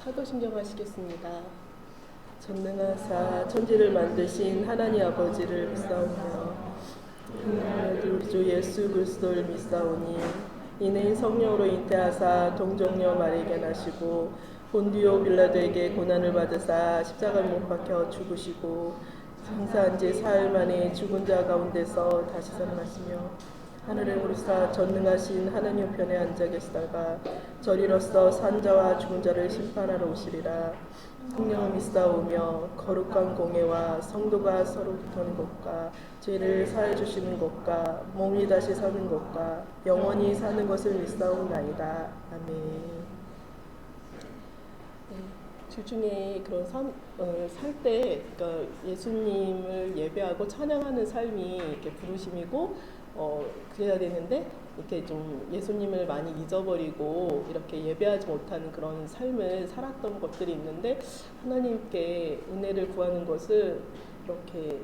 사도신경하시겠습니다. 전능하사 천지를 만드신 하나님 아버지를 믿사오며 우리 주 예수 그리스도를 믿사오니 이는 성령으로 잉태하사 동정녀 마리아에게 나시고 본디오 빌라도에게 고난을 받으사 십자가에 못 박혀 죽으시고 장사한 지 사흘 만에 죽은 자 가운데서 다시 살아나시며 하늘에 오르사 전능하신 하나님 편에 앉아 계시다가 저리로서 산자와 죽은 자를 심판하러 오시리라. 성령을 믿사오며 거룩한 공회와 성도가 서로 붙는 것과 죄를 사해 주시는 것과 몸이 다시 사는 것과 영원히 사는 것을 믿사오나이다. 아멘. 주중에 그런 살 때 그러니까 예수님을 예배하고 찬양하는 삶이 이렇게 부르심이고 그래야 되는데 이렇게 좀 예수님을 많이 잊어버리고 이렇게 예배하지 못하는 그런 삶을 살았던 것들이 있는데 하나님께 은혜를 구하는 것은 이렇게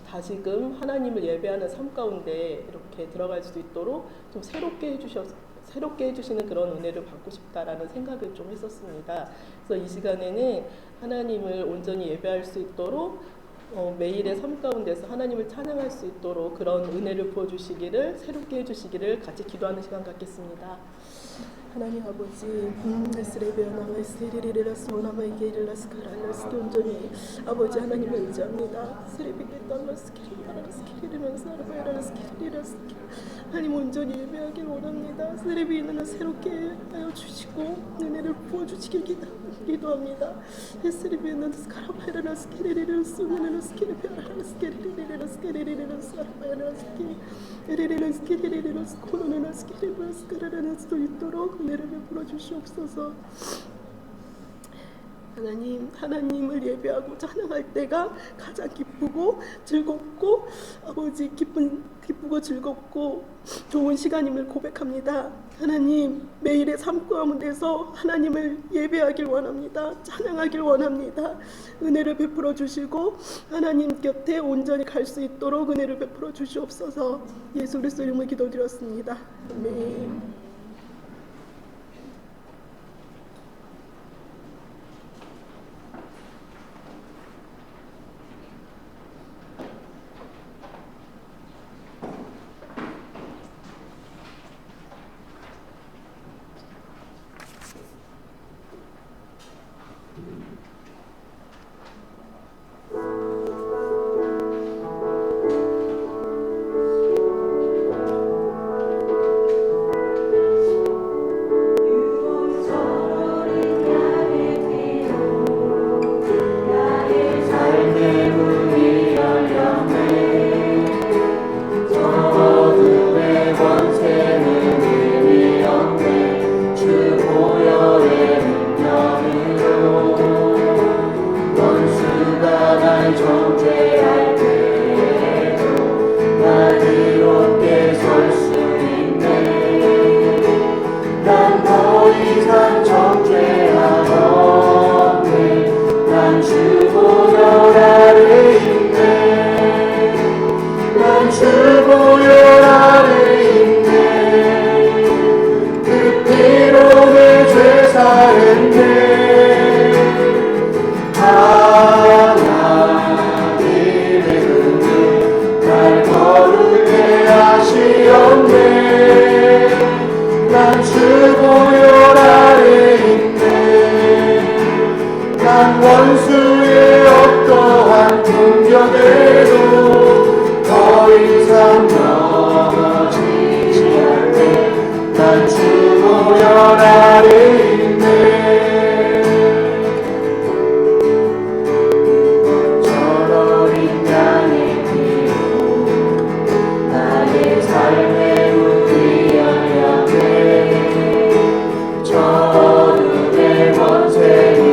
다시금 하나님을 예배하는 삶 가운데 이렇게 들어갈 수 있도록 좀 새롭게 해주시는 그런 은혜를 받고 싶다라는 생각을 좀 했었습니다. 그래서 이 시간에는 하나님을 온전히 예배할 수 있도록 매일의 삶 가운데서 하나님을 찬양할 수 있도록 그런 은혜를 부어주시기를 새롭게 해주시기를 같이 기도하는 시간 갖겠습니다. 하나님 아버지, 온전히 아버지 하나님을 의지합니다. 하나님 온전히 예배하길 원합니다. 세례비는 새롭게 하여 주시고 은혜를 부어주시길 기도합니다. 세례비는 스카라바이라나 스케리리를 쏘는 스케리베라나 스케리리를 스케리리를 스카라바이라나 스케리리를 스케리리를 스코노나 스케리를 스카라라는 수 있도록 은혜를 베풀어 주시옵소서. 하나님을 예배하고 찬양할 때가 가장 기쁘고 즐겁고 아버지 기쁘고 즐겁고 좋은 시간임을 고백합니다. 하나님, 매일의 삶 가운데서 하나님을 예배하길 원합니다. 찬양하길 원합니다. 은혜를 베풀어 주시고 하나님 곁에 온전히 갈 수 있도록 은혜를 베풀어 주시옵소서. 예수 그리스도 이름으로 기도드렸습니다. 아멘. 원수의 어떠한 공격에도 더 이상 넘어지지 않네. 난 주 보혈 아래 있네. 저 어린 양의 피로 나의 삶의 문이 열렸네. 저 어둠의 권세는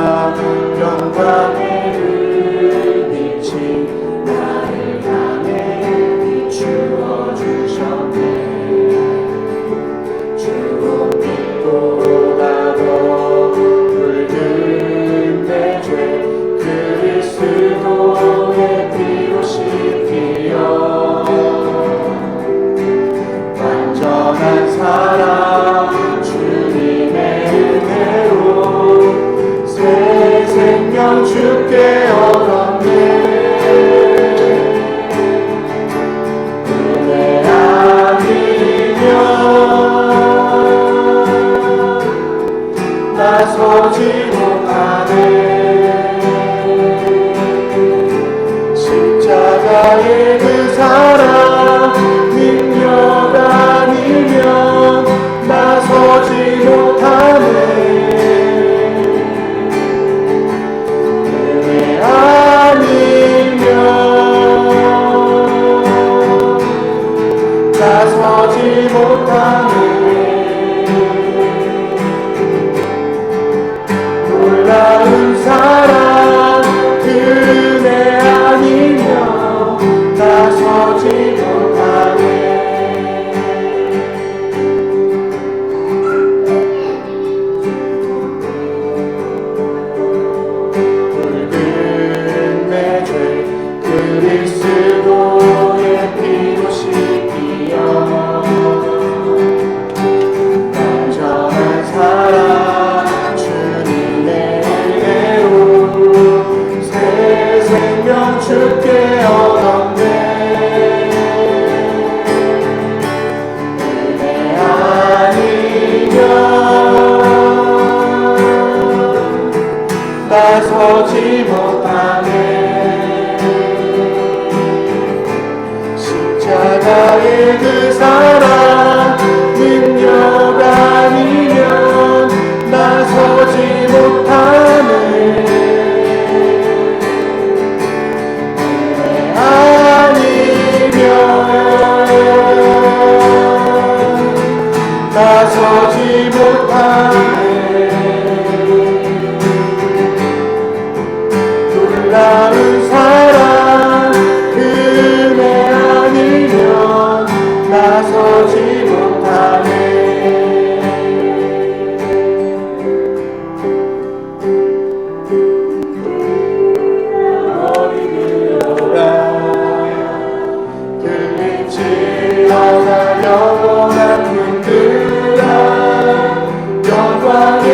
영광의 은빛이 나를 향해 비추어 주셨네. 주홍빛보다도 붉은 내 죄 그리스도의 피로 씻기어 완전한 사랑 주님의 은혜로 새 생명 주께 얻었네. 은혜 아니면 나서지 못하네. 십자가의 그 사랑 능력 아니면 나서지 못하네. 은혜 아니면 나서지 못하네. 놀라운 사랑 그 은혜 아니면 나서지 못하네. 붉은 내 죄 그리스도의 피로 씻기어 완전한 사랑 주님의 은혜로 새 생명 주께 얻었네. 은혜 아니면 나서지 못하네. 십자가의 그 사랑 능력 아니면 나서지 못하네. 은혜 아니면 나서지 못하네. 놀라운 사랑 은혜 아니면 나서지 못하네. 머리 들어라 들릴지어다 영원한 분들아 영광의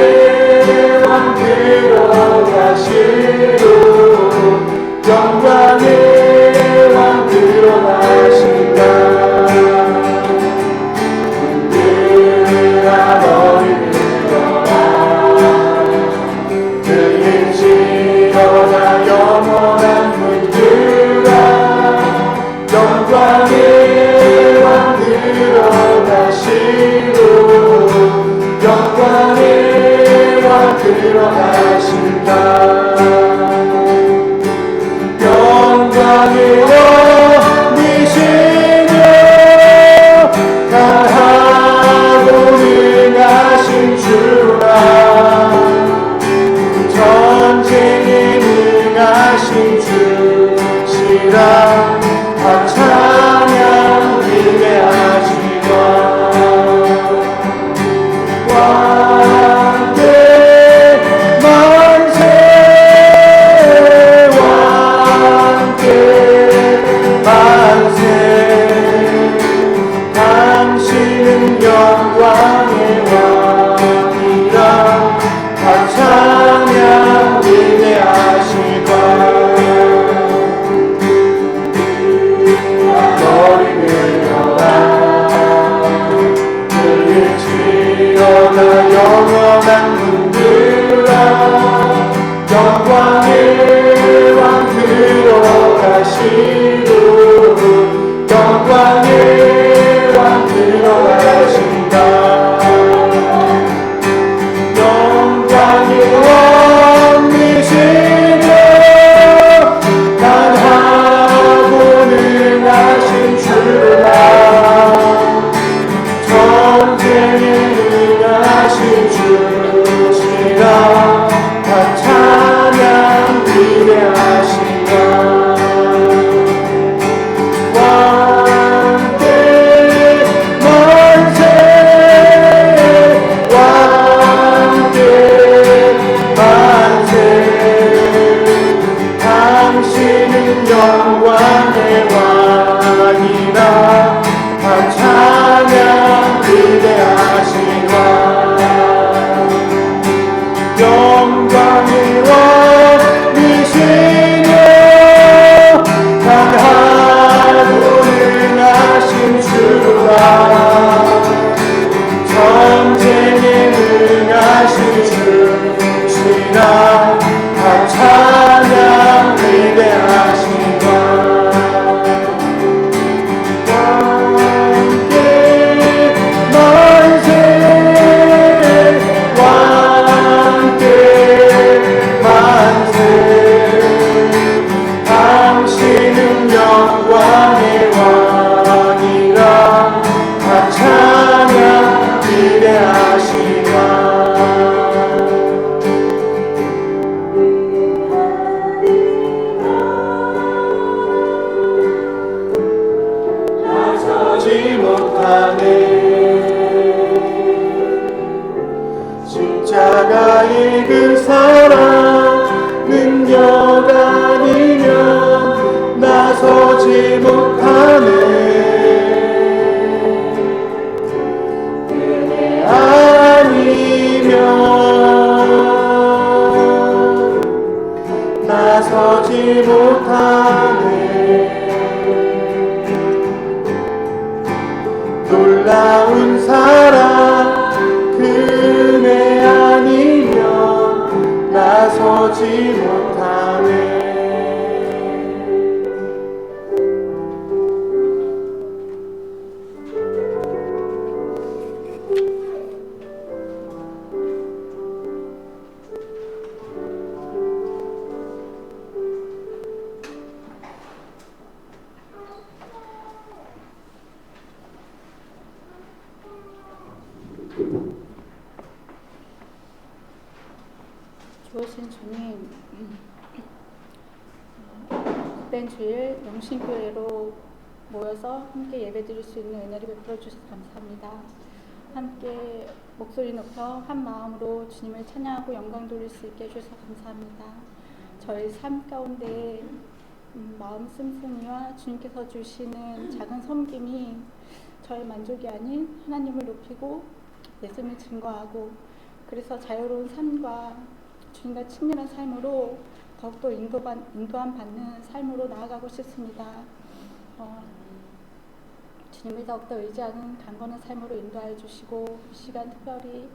왕 들어가시로 영광의 왕 들어가신다. 분들아 머리 들어라 들릴지어다 영원한 분들아 영광의 왕 들어가시로 영광의 왕 들어가신다. 영광의 왕이시며 강하고 능하신 주라 전쟁에 능하신 주시라 다 찬양 위대하시고 왕께 만세 왕께 만세 당신은 영광의 왕이라 다 찬양 위대하시고 머리 들어라 들릴지어다 영원한 분들아 영광의 왕 들어가시고 영광의 왕 들어가신다. 영광의 왕이시며 강하고 능하신 주라 전쟁에 능하신 주시라 다 찬양 위대하신가 왕께 만세 왕께 만세 당신은 영광의 왕이라 다 찬양 위대하신 왕 영광의 왕이시며 강하고 능하신 주라 전쟁에 능하신 주시라 다 찬양 위대하신 왕 왕께 만세 왕께 만세 당신은 영광의 왕이라 다 찬양 위대하신 왕 나서지 못하네 십자가의 그 사랑 능력 아니면 나서지 못하네 은혜 아니면 나서지 못하네 놀라운 사랑 그 은혜 아니면 나서지 못하네 주오신 주님, 복된 주일 영신교회로 모여서 함께 예배드릴 수 있는 은혜를 베풀어 주셔서 감사합니다. 함께 목소리 높여 한 마음으로 주님을 찬양하고 영광 돌릴 수 있게 해주셔서 감사합니다. 저희 삶 가운데 마음 씀씀이와 주님께서 주시는 작은 섬김이 저의 만족이 아닌 하나님을 높이고 예수님을 증거하고 그래서 자유로운 삶과 주님과 친밀한 삶으로 더욱더 인도함 받는 삶으로 나아가고 싶습니다. 주님을 더욱더 의지하는 강건한 삶으로 인도하여 주시고 이 시간 특별히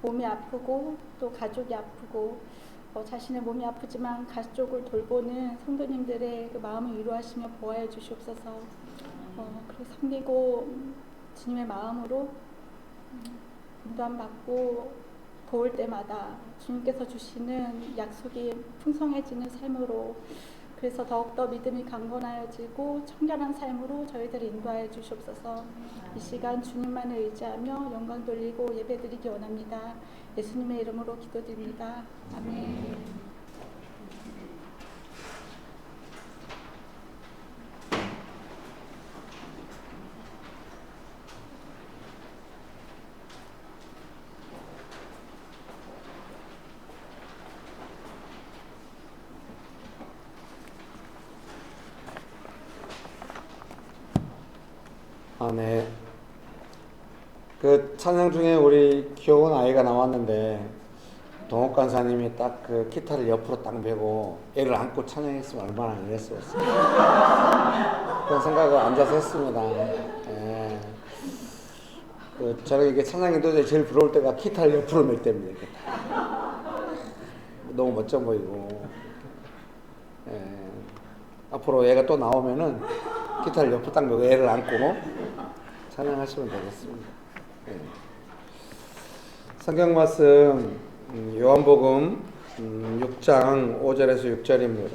몸이 아프고 또 가족이 아프고 자신의 몸이 아프지만 가족을 돌보는 성도님들의 그 마음을 위로하시며 보호해 주시옵소서. 그리고 섬기고 주님의 마음으로 인도함 받고 도울 때마다 주님께서 주시는 약속이 풍성해지는 삶으로 그래서 더욱더 믿음이 강건하여지고 청결한 삶으로 저희들을 인도하여 주시옵소서. 이 시간 주님만을 의지하며 영광 돌리고 예배드리기 원합니다. 예수님의 이름으로 기도드립니다. 아멘. 네. 그 찬양 중에 우리 귀여운 아이가 나왔는데 동욱 간사님이 딱 그 기타를 옆으로 딱 메고 애를 안고 찬양했으면 얼마나 잘했었어. 그런 생각을 앉아서 했습니다. 예. 저는 이게 찬양이 도저히 제일 부러울 때가 기타를 옆으로 멜 때입니다. 이렇게. 너무 멋져 보이고. 예. 앞으로 애가 또 나오면은 기타를 옆으로 딱 메고 애를 안고 찬양하시면 되겠습니다. 예. 성경 말씀 요한복음 6장 5절에서 6절입니다.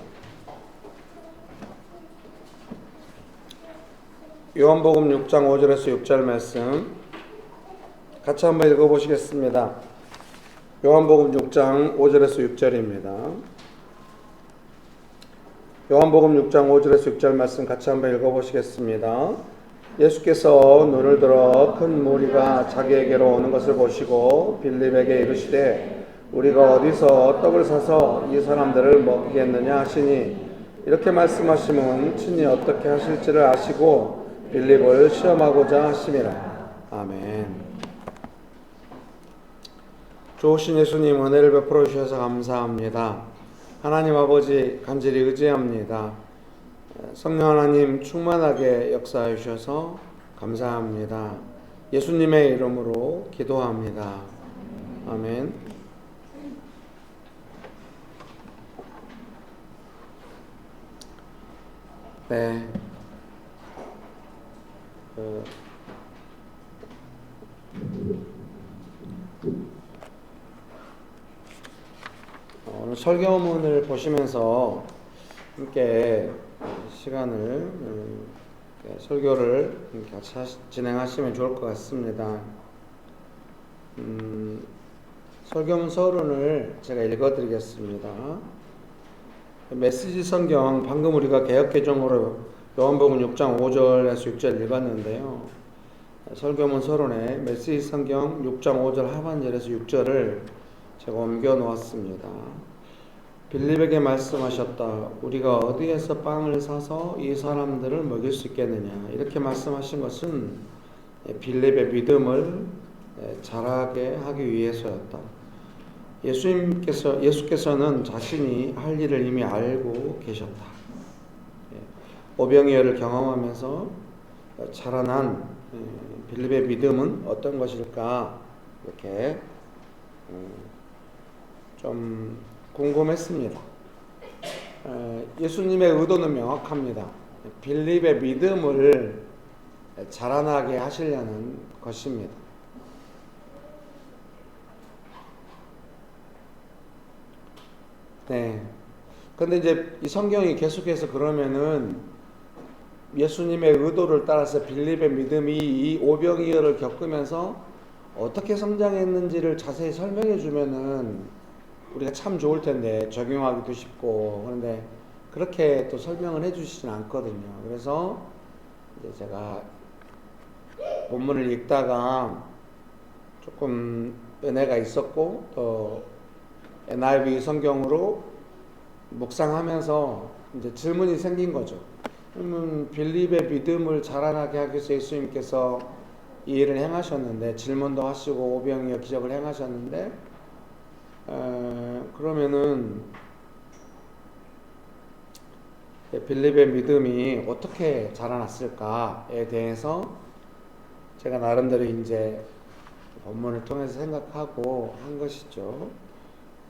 요한복음 6장 5절에서 6절 말씀 같이 한번 읽어보시겠습니다. 요한복음 6장 5절에서 6절입니다. 요한복음 6장 5절에서 6절 말씀 같이 한번 읽어보시겠습니다. 예수께서 눈을 들어 큰 무리가 자기에게로 오는 것을 보시고 빌립에게 이르시되 우리가 어디서 떡을 사서 이 사람들을 먹이겠느냐 하시니 이렇게 말씀하시면 친히 어떻게 하실지를 아시고 빌립을 시험하고자 하심이라. 아멘. 좋으신 예수님 은혜를 베풀어 주셔서 감사합니다. 하나님 아버지 간절히 의지합니다. 성령 하나님 충만하게 역사해 주셔서 감사합니다. 예수님의 이름으로 기도합니다. 아멘. 네. 오늘 설교문을 보시면서 함께 시간을 설교를 같이 진행하시면 좋을 것 같습니다. 설교문 서론을 제가 읽어드리겠습니다. 메시지 성경 방금 우리가 개역개정으로 요한복음 6장 5절에서 6절 읽었는데요. 설교문 서론에 메시지 성경 6장 5절 하반절에서 6절을 제가 옮겨 놓았습니다. 빌립에게 말씀하셨다. 우리가 어디에서 빵을 사서 이 사람들을 먹일 수 있겠느냐. 이렇게 말씀하신 것은 빌립의 믿음을 자라게 하기 위해서였다. 예수께서는 자신이 할 일을 이미 알고 계셨다. 오병이어를 경험하면서 자라난 빌립의 믿음은 어떤 것일까? 이렇게 좀 궁금했습니다. 예수님의 의도는 명확합니다. 빌립의 믿음을 자라나게 하시려는 것입니다. 네. 근데 이제 이 성경이 계속해서 그러면은 예수님의 의도를 따라서 빌립의 믿음이 이 오병이어를 겪으면서 어떻게 성장했는지를 자세히 설명해 주면은 우리가 참 좋을 텐데 적용하기도 쉽고, 그런데 그렇게 또 설명을 해 주시진 않거든요. 그래서 이제 제가 본문을 읽다가 조금 은혜가 있었고 또 NIV 성경으로 묵상하면서 이제 질문이 생긴 거죠. 그러면 빌립의 믿음을 자라나게 하기 위해서 예수님께서 이 일을 행하셨는데, 질문도 하시고 오병이어 기적을 행하셨는데, 그러면은 빌립의 믿음이 어떻게 자라났을까에 대해서 제가 나름대로 이제 본문을 통해서 생각하고 한 것이죠.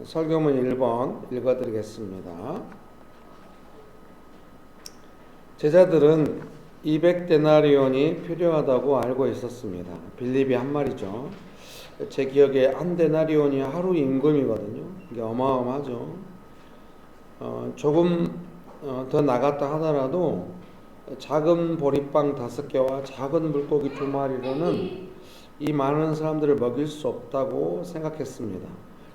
설교문 1번 읽어드리겠습니다. 제자들은 200데나리온이 필요하다고 알고 있었습니다. 빌립이 한 말이죠. 제 기억에 한 데나리온이 하루 임금이거든요. 이게 어마어마하죠. 조금 더 나갔다 하더라도 작은 보리빵 5개와 작은 물고기 2마리로는 이 많은 사람들을 먹일 수 없다고 생각했습니다.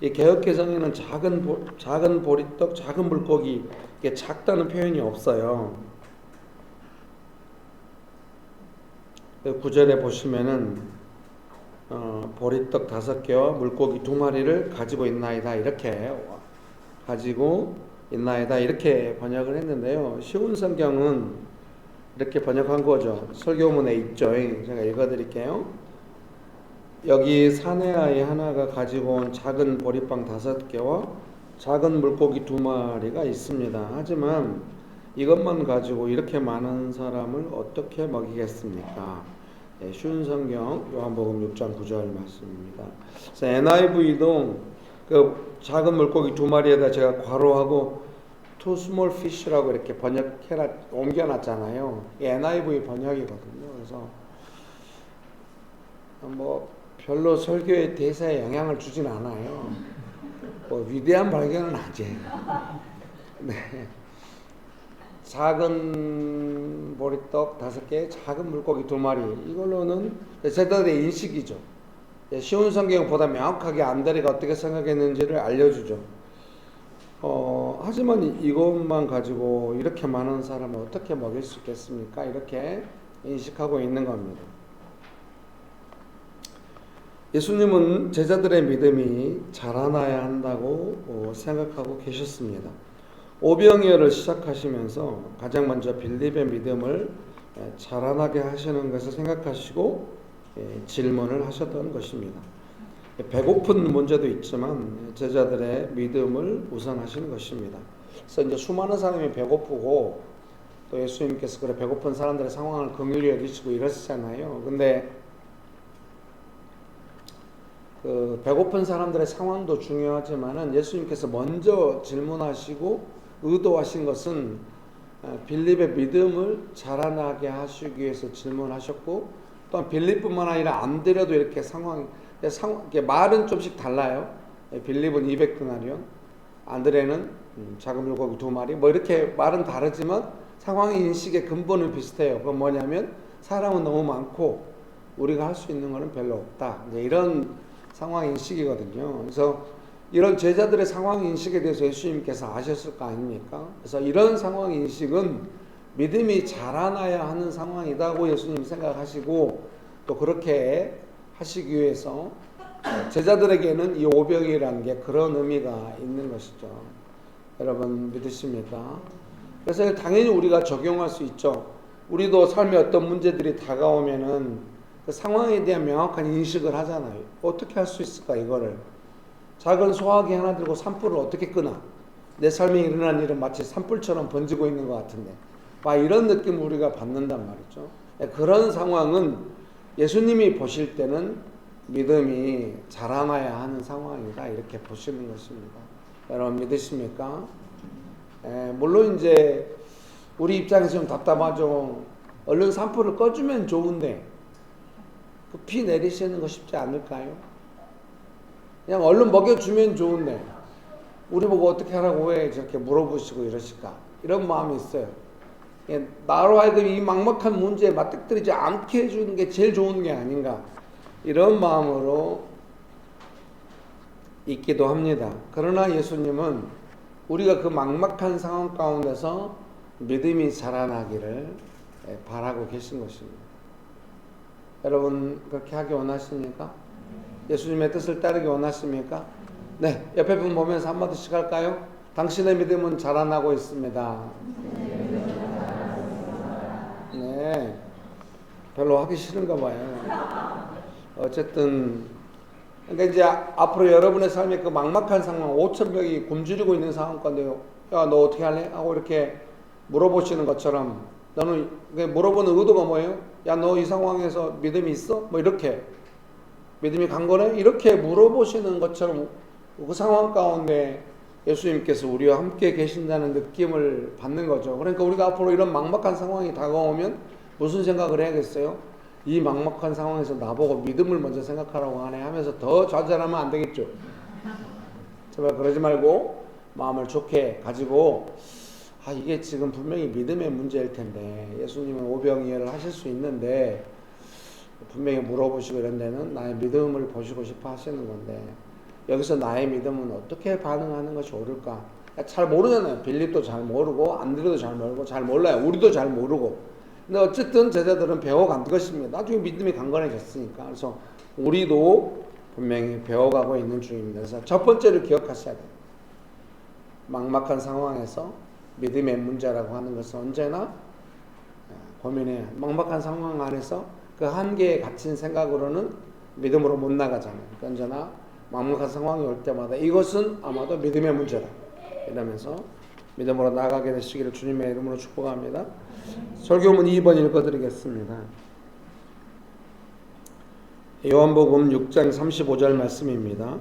이 개역개정에는 작은 보리떡, 작은 물고기, 이게 작다는 표현이 없어요. 9절에 보시면은 보리떡 5개와 물고기 2마리를 가지고 있나이다, 이렇게 가지고 있나이다, 이렇게 번역을 했는데요. 쉬운 성경은 이렇게 번역한 거죠. 설교문에 있죠. 제가 읽어드릴게요. 여기 사내아이 하나가 가지고 온 작은 보리빵 5개와 작은 물고기 2마리가 있습니다. 하지만 이것만 가지고 이렇게 많은 사람을 어떻게 먹이겠습니까? 네, 쉬운 성경 요한복음 6장 9절 말씀입니다. 그래서 NIV도 그 작은 물고기 2마리에다 제가 괄호하고 too small fish라고 이렇게 옮겨놨잖아요. 이 NIV 번역이거든요. 그래서 뭐 별로 설교의 대사에 영향을 주진 않아요. 뭐 위대한 발견은 아니에요. 네. 작은 보리떡 5개, 작은 물고기 2마리, 이걸로는 제자들의 인식이죠. 쉬운 성경보다 명확하게 안드레가 어떻게 생각했는지를 알려주죠. 하지만 이것만 가지고 이렇게 많은 사람을 어떻게 먹일 수 있겠습니까? 이렇게 인식하고 있는 겁니다. 예수님은 제자들의 믿음이 자라나야 한다고 생각하고 계셨습니다. 오병이어를 시작하시면서 가장 먼저 빌립의 믿음을 자라나게 하시는 것을 생각하시고 질문을 하셨던 것입니다. 배고픈 문제도 있지만 제자들의 믿음을 우선하시는 것입니다. 그래서 이제 수많은 사람이 배고프고 또 예수님께서 그래 배고픈 사람들의 상황을 긍휼히 여기시고 이러시잖아요. 근데 그 배고픈 사람들의 상황도 중요하지만은 예수님께서 먼저 질문하시고 의도하신 것은 빌립의 믿음을 자라나게 하시기 위해서 질문하셨고, 또한 빌립뿐만 아니라 안드레도 이렇게 이렇게 말은 좀씩 달라요. 빌립은 200데나리온, 안드레는 작은 물고기 2마리, 뭐 이렇게 말은 다르지만 상황 인식의 근본은 비슷해요. 그건 뭐냐면 사람은 너무 많고 우리가 할 수 있는 거는 별로 없다. 이제 이런 상황 인식이거든요. 그래서 이런 제자들의 상황 인식에 대해서 예수님께서 아셨을 거 아닙니까? 그래서 이런 상황 인식은 믿음이 자라나야 하는 상황이다고 예수님 생각하시고, 또 그렇게 하시기 위해서 제자들에게는 이 오병이라는 게 그런 의미가 있는 것이죠. 여러분 믿으십니까? 그래서 당연히 우리가 적용할 수 있죠. 우리도 삶에 어떤 문제들이 다가오면은 그 상황에 대한 명확한 인식을 하잖아요. 어떻게 할 수 있을까 이거를. 작은 소화기 하나 들고 산불을 어떻게 끄나. 내 삶에 일어난 일은 마치 산불처럼 번지고 있는 것 같은데 막 이런 느낌을 우리가 받는단 말이죠. 그런 상황은 예수님이 보실 때는 믿음이 자라나야 하는 상황이다 이렇게 보시는 것입니다. 여러분 믿으십니까? 물론 이제 우리 입장에서 좀 답답하죠. 얼른 산불을 꺼주면 좋은데 그 피 내리시는 거 쉽지 않을까요? 그냥 얼른 먹여주면 좋은데 우리 보고 어떻게 하라고 왜 저렇게 물어보시고 이러실까? 이런 마음이 있어요. 나로 하여금 이 막막한 문제에 맞닥뜨리지 않게 해주는 게 제일 좋은 게 아닌가, 이런 마음으로 있기도 합니다. 그러나 예수님은 우리가 그 막막한 상황 가운데서 믿음이 자라나기를 바라고 계신 것입니다. 여러분 그렇게 하기 원하십니까? 예수님의 뜻을 따르기 원하십니까? 네, 옆에 분 보면서 한마디씩 할까요? 당신의 믿음은 자라나고 있습니다. 네, 별로 하기 싫은가 봐요. 어쨌든 그러니까 이제 앞으로 여러분의 삶에 그 막막한 상황, 5,000명이 굶주리고 있는 상황 가운데 야, 너 어떻게 할래? 하고 이렇게 물어보시는 것처럼, 너는 물어보는 의도가 뭐예요? 야, 너 이 상황에서 믿음이 있어? 뭐 이렇게 믿음이 간 거네? 이렇게 물어보시는 것처럼 그 상황 가운데 예수님께서 우리와 함께 계신다는 느낌을 받는 거죠. 그러니까 우리가 앞으로 이런 막막한 상황이 다가오면 무슨 생각을 해야겠어요? 이 막막한 상황에서 나보고 믿음을 먼저 생각하라고 하네 하면서 더 좌절하면 안 되겠죠. 제발 그러지 말고 마음을 좋게 가지고, 이게 지금 분명히 믿음의 문제일 텐데 예수님은 오병이어를 하실 수 있는데 분명히 물어보시고 이런 데는 나의 믿음을 보시고 싶어 하시는 건데, 여기서 나의 믿음은 어떻게 반응하는 것이 옳을까? 잘 모르잖아요. 빌립도 잘 모르고 안드레도 잘 모르고 잘 몰라요. 우리도 잘 모르고. 근데 어쨌든 제자들은 배워간 것입니다. 나중에 믿음이 강건해졌으니까. 그래서 우리도 분명히 배워가고 있는 중입니다. 그래서 첫 번째를 기억하셔야 돼요. 막막한 상황에서 믿음의 문제라고 하는 것은 언제나 고민해야, 막막한 상황 안에서 그 한계에 갇힌 생각으로는 믿음으로 못 나가잖아요. 그러니까 언제나 막막한 상황이 올 때마다 이것은 아마도 믿음의 문제다 이러면서 믿음으로 나가게 되시기를 주님의 이름으로 축복합니다. 설교문 2번 읽어드리겠습니다. 요한복음 6장 35절 말씀입니다.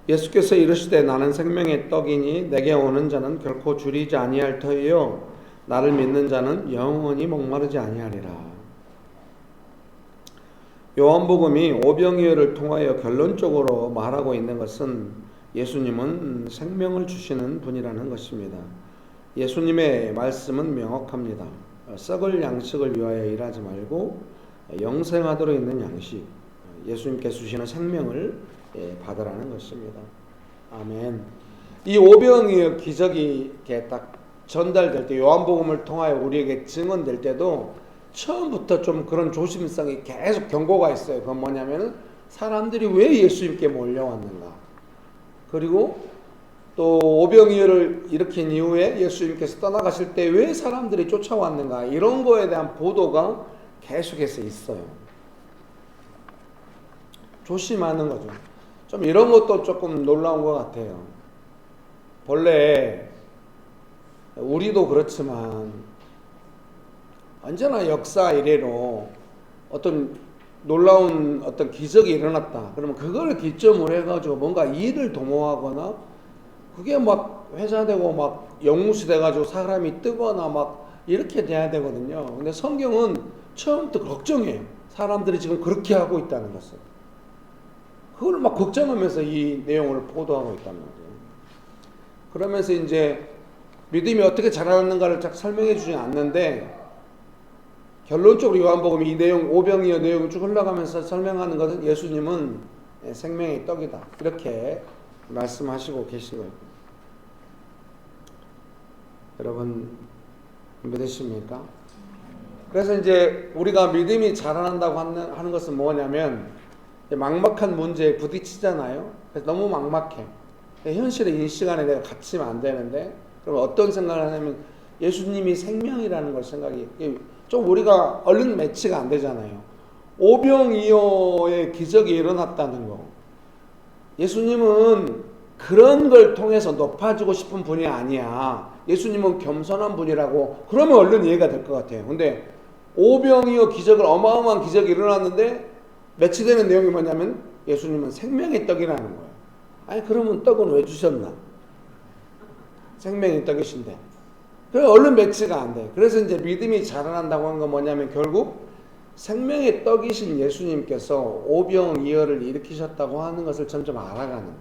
예수께서 이르시되 나는 생명의 떡이니 내게 오는 자는 결코 줄이지 아니할 터이요 나를 믿는 자는 영원히 목마르지 아니하리라. 요한복음이 오병이어를 통하여 결론적으로 말하고 있는 것은 예수님은 생명을 주시는 분이라는 것입니다. 예수님의 말씀은 명확합니다. 썩을 양식을 위하여 일하지 말고 영생하도록 있는 양식, 예수님께서 주시는 생명을 받으라는 것입니다. 아멘. 이 오병이어 기적이 이렇게 딱 전달될 때, 요한복음을 통하여 우리에게 증언될 때도 처음부터 좀 그런 조심성이 계속 경고가 있어요. 그건 뭐냐면 사람들이 왜 예수님께 몰려왔는가, 그리고 또 오병이어를 일으킨 이후에 예수님께서 떠나가실 때 왜 사람들이 쫓아왔는가, 이런 거에 대한 보도가 계속해서 있어요. 조심하는 거죠. 좀 이런 것도 조금 놀라운 것 같아요. 본래 우리도 그렇지만 언제나 역사 이래로 어떤 놀라운 어떤 기적이 일어났다 그러면 그걸 기점으로 해가지고 뭔가 일을 도모하거나 그게 막 회자되고 막 영웅시 돼가지고 사람이 뜨거나 막 이렇게 돼야 되거든요. 근데 성경은 처음부터 걱정해요. 사람들이 지금 그렇게 하고 있다는 것을. 그걸 막 걱정하면서 이 내용을 보도하고 있다는 거죠. 그러면서 이제 믿음이 어떻게 자라는가를 딱 설명해 주지 않는데, 결론적으로 요한복음이 이 내용, 오병이어 내용을 쭉 흘러가면서 설명하는 것은 예수님은 생명의 떡이다, 이렇게 말씀하시고 계신 거예요. 여러분 믿으십니까? 그래서 이제 우리가 믿음이 자라난다고 하는 것은 뭐냐면, 막막한 문제에 부딪히잖아요. 그래서 너무 막막해. 현실에 이 시간에 내가 갇히면 안 되는데, 그럼 어떤 생각을 하냐면 예수님이 생명이라는 걸 생각이 좀 우리가 얼른 매치가 안 되잖아요. 오병이어의 기적이 일어났다는 거. 예수님은 그런 걸 통해서 높아지고 싶은 분이 아니야. 예수님은 겸손한 분이라고 그러면 얼른 이해가 될 것 같아요. 근데 오병이어 기적을, 어마어마한 기적이 일어났는데 매치되는 내용이 뭐냐면 예수님은 생명의 떡이라는 거예요. 아니 그러면 떡은 왜 주셨나? 생명의 떡이신데. 그래 얼른 매치가 안 돼. 그래서 이제 믿음이 자라난다고 하는 건 뭐냐면 결국 생명의 떡이신 예수님께서 오병이어를 일으키셨다고 하는 것을 점점 알아가는 거죠.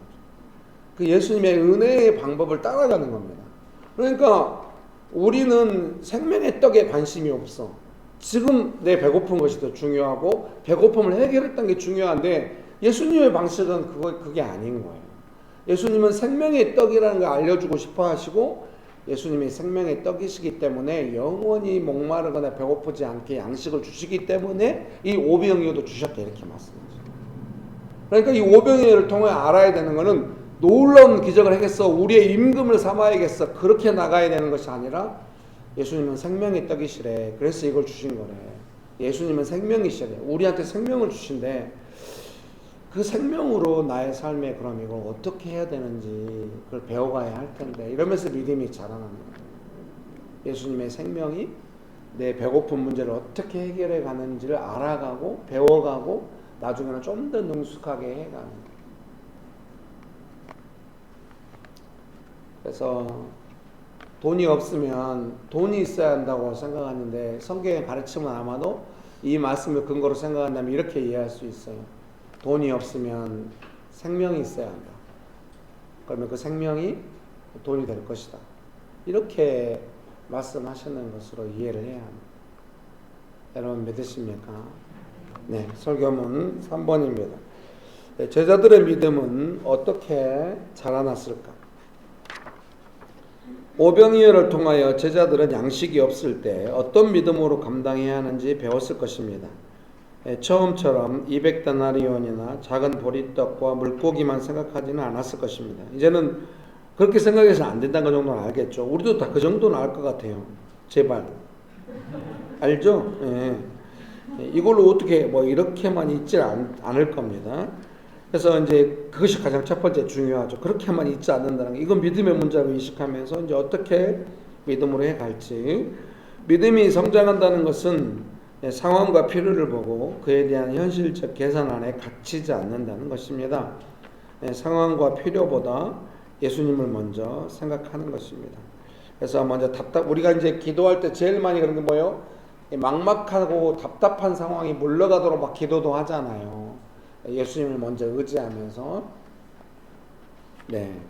그 예수님의 은혜의 방법을 따라가는 겁니다. 그러니까 우리는 생명의 떡에 관심이 없어. 지금 내 배고픈 것이 더 중요하고 배고픔을 해결했다는 게 중요한데, 예수님의 방식은 그게 아닌 거예요. 예수님은 생명의 떡이라는 걸 알려주고 싶어 하시고, 예수님이 생명의 떡이시기 때문에 영원히 목마르거나 배고프지 않게 양식을 주시기 때문에 이 오병이어도 주셨다, 이렇게 말씀하죠. 그러니까 이 오병이어를 통해 알아야 되는 것은 놀라운 기적을 하겠어, 우리의 임금을 삼아야겠어, 그렇게 나가야 되는 것이 아니라 예수님은 생명의 떡이시래. 그래서 이걸 주신 거래. 예수님은 생명이시래. 우리한테 생명을 주신대. 그 생명으로 나의 삶에 그럼 이걸 어떻게 해야 되는지 그걸 배워가야 할 텐데, 이러면서 믿음이 자라나는 거예요. 예수님의 생명이 내 배고픈 문제를 어떻게 해결해 가는지를 알아가고 배워가고 나중에는 좀 더 능숙하게 해가는 거예요. 그래서 돈이 없으면 돈이 있어야 한다고 생각하는데, 성경의 가르침은 아마도 이 말씀을 근거로 생각한다면 이렇게 이해할 수 있어요. 돈이 없으면 생명이 있어야 한다. 그러면 그 생명이 돈이 될 것이다. 이렇게 말씀하시는 것으로 이해를 해야 합니다. 여러분 믿으십니까? 네, 설교문 3번입니다. 제자들의 믿음은 어떻게 자라났을까? 오병이어를 통하여 제자들은 양식이 없을 때 어떤 믿음으로 감당해야 하는지 배웠을 것입니다. 처음처럼 200데나리온이나 작은 보리떡과 물고기만 생각하지는 않았을 것입니다. 이제는 그렇게 생각해서 안 된다는 정도는 알겠죠. 우리도 다 그 정도는 알 것 같아요. 제발. 알죠? 예. 이걸로 어떻게 뭐 이렇게만 있지 않을 겁니다. 그래서 이제 그것이 가장 첫 번째 중요하죠. 그렇게만 있지 않는다는 거. 이건 믿음의 문제로 인식하면서 이제 어떻게 믿음으로 해갈지. 믿음이 성장한다는 것은 상황과 필요를 보고 그에 대한 현실적 계산 안에 갇히지 않는다는 것입니다. 상황과 필요보다 예수님을 먼저 생각하는 것입니다. 그래서 먼저 우리가 이제 기도할 때 제일 많이 그런 게 뭐예요? 막막하고 답답한 상황이 물러가도록 막 기도도 하잖아요. 예수님을 먼저 의지하면서. 네.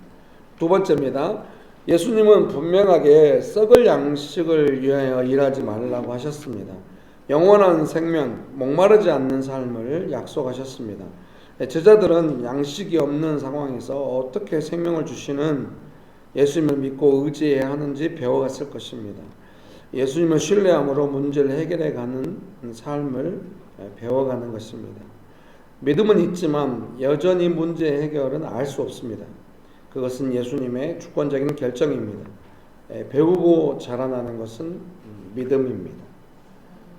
두 번째입니다. 예수님은 분명하게 썩을 양식을 위하여 일하지 말라고 하셨습니다. 영원한 생명, 목마르지 않는 삶을 약속하셨습니다. 제자들은 양식이 없는 상황에서 어떻게 생명을 주시는 예수님을 믿고 의지해야 하는지 배워갔을 것입니다. 예수님을 신뢰함으로 문제를 해결해가는 삶을 배워가는 것입니다. 믿음은 있지만 여전히 문제 해결은 알 수 없습니다. 그것은 예수님의 주권적인 결정입니다. 배우고 자라나는 것은 믿음입니다.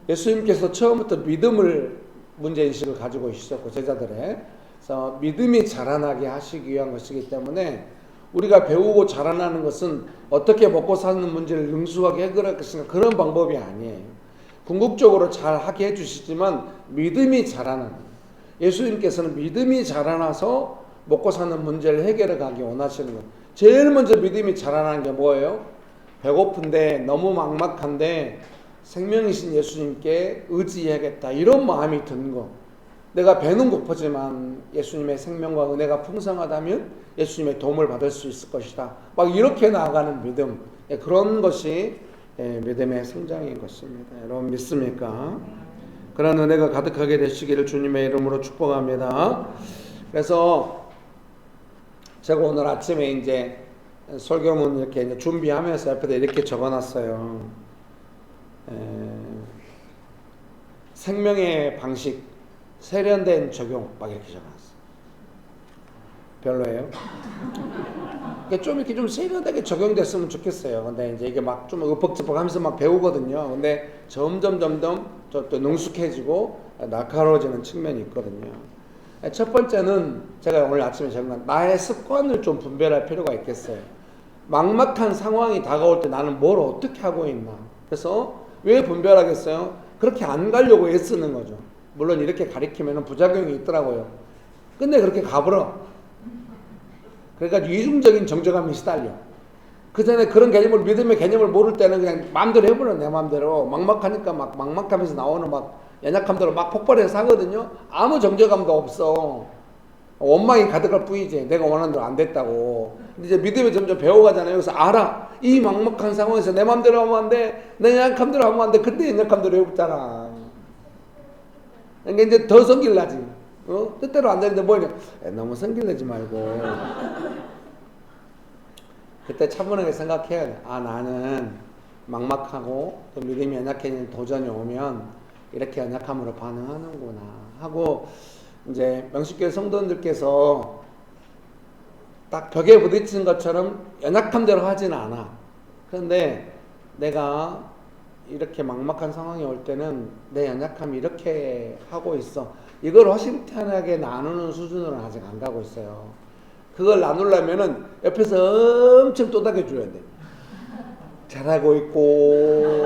예수님께서 처음부터 믿음을 문제인식을 가지고 있었고 제자들의 그래서 믿음이 자라나게 하시기 위한 것이기 때문에 우리가 배우고 자라나는 것은 어떻게 먹고 사는 문제를 능숙하게 해결할 것인가 그런 방법이 아니에요. 궁극적으로 잘 하게 해주시지만 믿음이 자라나는 예수님께서는 믿음이 자라나서 먹고 사는 문제를 해결해 가기 원하시는 거예요. 제일 먼저 믿음이 자라나는 게 뭐예요? 배고픈데 너무 막막한데 생명이신 예수님께 의지해야겠다 이런 마음이 든 거. 내가 배는 고프지만 예수님의 생명과 은혜가 풍성하다면 예수님의 도움을 받을 수 있을 것이다. 막 이렇게 나아가는 믿음. 그런 것이 믿음의 성장인 것입니다. 여러분 믿습니까? 그런 은혜가 가득하게 되시기를 주님의 이름으로 축복합니다. 그래서 제가 오늘 아침에 이제 설교문 이렇게 이제 준비하면서 옆에다 이렇게 적어놨어요. 생명의 방식, 세련된 적용 막 이렇게 적어놨어요. 별로예요? 좀 이렇게 좀 세련되게 적용됐으면 좋겠어요. 근데 이제 이게 막 좀 읍벅지벅하면서 막 배우거든요. 근데 점점 또 능숙해지고 날카로워지는 측면이 있거든요. 첫 번째는 제가 오늘 아침에 적은 나의 습관을 좀 분별할 필요가 있겠어요. 막막한 상황이 다가올 때 나는 뭘 어떻게 하고 있나. 그래서 왜 분별하겠어요? 그렇게 안 가려고 애쓰는 거죠. 물론 이렇게 가리키면 부작용이 있더라고요. 근데 그렇게 가버려. 그러니까 이중적인 정죄감이 시달려. 그 전에 그런 개념을 믿음의 개념을 모를 때는 그냥 마음대로 해버려. 내 마음대로 막막하니까 막 막막하면서 나오는 막 연약함대로 막 폭발해서 하거든요. 아무 정죄감도 없어. 원망이 가득할 뿐이지. 내가 원하는 대로 안 됐다고. 근데 이제 믿음이 점점 배워가잖아요. 그래서 알아. 이 막막한 상황에서 내 마음대로 하면 안 돼. 내 연약함대로 하면 안 돼. 근데 연약함대로 해봤잖아. 그러니까 이제 더 성질나지. 뜻대로 안 되는데 뭐냐. 너무 성질내지 말고. 그때 차분하게 생각해야 돼. 나는 막막하고 또 믿음이 연약해지는 도전이 오면 이렇게 연약함으로 반응하는구나 하고 이제 명식교회 성도님들께서 딱 벽에 부딪히는 것처럼 연약함대로 하지는 않아. 그런데 내가 이렇게 막막한 상황이 올 때는 내 연약함이 이렇게 하고 있어. 이걸 허심탄회하게 나누는 수준으로는 아직 안 가고 있어요. 그걸 나누려면은 옆에서 엄청 또닥여줘야 돼. 잘하고 있고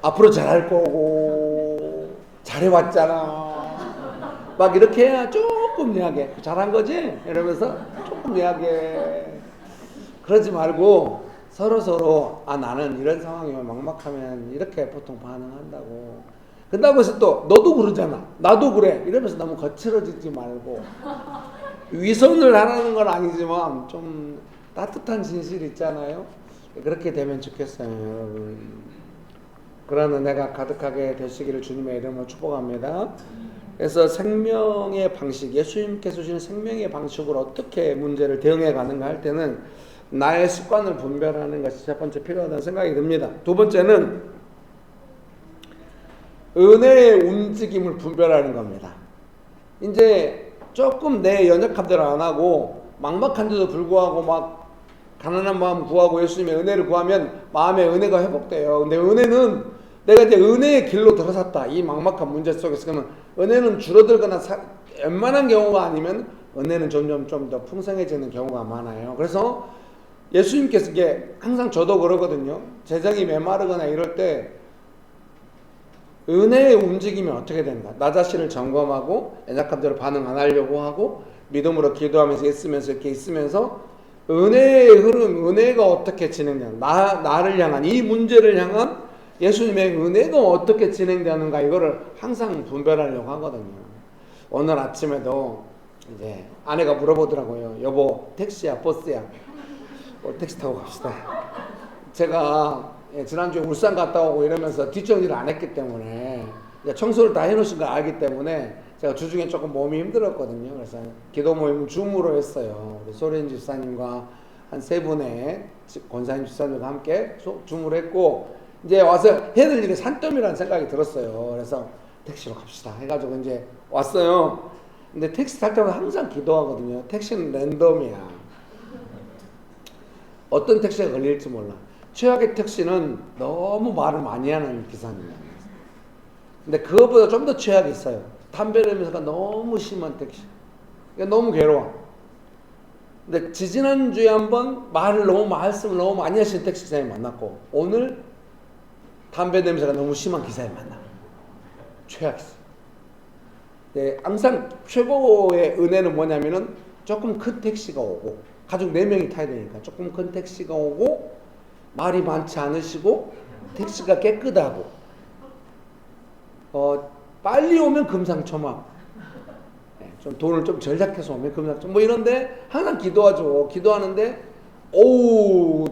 앞으로 잘할 거고 잘해왔잖아. 막 이렇게 해야 조금 이야기해. 잘한 거지? 이러면서 조금 이야기해. 그러지 말고 서로 나는 이런 상황이면 막막하면 이렇게 보통 반응한다고. 그런다고 해서 또 너도 그러잖아. 나도 그래. 이러면서 너무 거칠어지지 말고 위선을 하라는 건 아니지만 좀 따뜻한 진실 있잖아요. 그렇게 되면 좋겠어요, 여러분. 그런 은혜가 가득하게 되시기를 주님의 이름으로 축복합니다. 그래서 생명의 방식, 예수님께서 주시는 생명의 방식으로 어떻게 문제를 대응해 가는가 할 때는 나의 습관을 분별하는 것이 첫 번째 필요하다는 생각이 듭니다. 두 번째는 은혜의 움직임을 분별하는 겁니다. 이제 조금 내 연약함대로 안 하고 막막한데도 불구하고 막 가난한 마음 구하고 예수님의 은혜를 구하면 마음의 은혜가 회복돼요. 근데 은혜는 내가 이제 은혜의 길로 들어섰다. 이 막막한 문제 속에서 그러면 은혜는 줄어들거나 웬만한 경우가 아니면 은혜는 점점 좀 더 풍성해지는 경우가 많아요. 그래서 예수님께서 이게 항상 저도 그러거든요. 재정이 메마르거나 이럴 때 은혜의 움직임이 어떻게 되는가? 나 자신을 점검하고 연약함대로 반응 안 하려고 하고 믿음으로 기도하면서 있으면서 이렇게 있으면서 은혜의 흐름, 은혜가 어떻게 진행되는가? 나를 향한 이 문제를 향한 예수님의 은혜가 어떻게 진행되는가? 이거를 항상 분별하려고 하거든요. 오늘 아침에도 이제 아내가 물어보더라고요. 여보, 택시야, 버스야? 택시 타고 갑시다. 제가 지난주에 울산 갔다 오고 이러면서 뒷정리를 안 했기 때문에 청소를 다 해놓으신 걸 알기 때문에 제가 주중에 조금 몸이 힘들었거든요. 그래서 기도 모임 줌으로 했어요. 우리 소린 집사님과 한 세 분의 권사님, 집사님과 함께 주문했고 이제 와서 해야 될 일이 산더미라는 생각이 들었어요. 그래서 택시로 갑시다 해가지고 이제 왔어요. 근데 택시 탈 때마다 항상 기도하거든요. 택시는 랜덤이야. 어떤 택시가 걸릴지 몰라. 최악의 택시는 너무 말을 많이 하는 기사님이야. 근데 그것보다 좀 더 최악이 있어요. 담배 냄새가 너무 심한 택시. 그러니까 너무 괴로워. 근데 지지난주에 한번 말씀을 너무 많이 하시는 택시 기사님 만났고 오늘 담배 냄새가 너무 심한 기사님 만나. 최악이었어. 네, 항상 최고의 은혜는 뭐냐면은 조금 큰 택시가 오고 가족 4명이 타야 되니까 조금 큰 택시가 오고 말이 많지 않으시고 택시가 깨끗하고 빨리 오면 금상첨화. 네, 좀 돈을 좀 절약해서 오면 금상첨화. 뭐 이런데 항상 기도하죠. 기도하는데 오우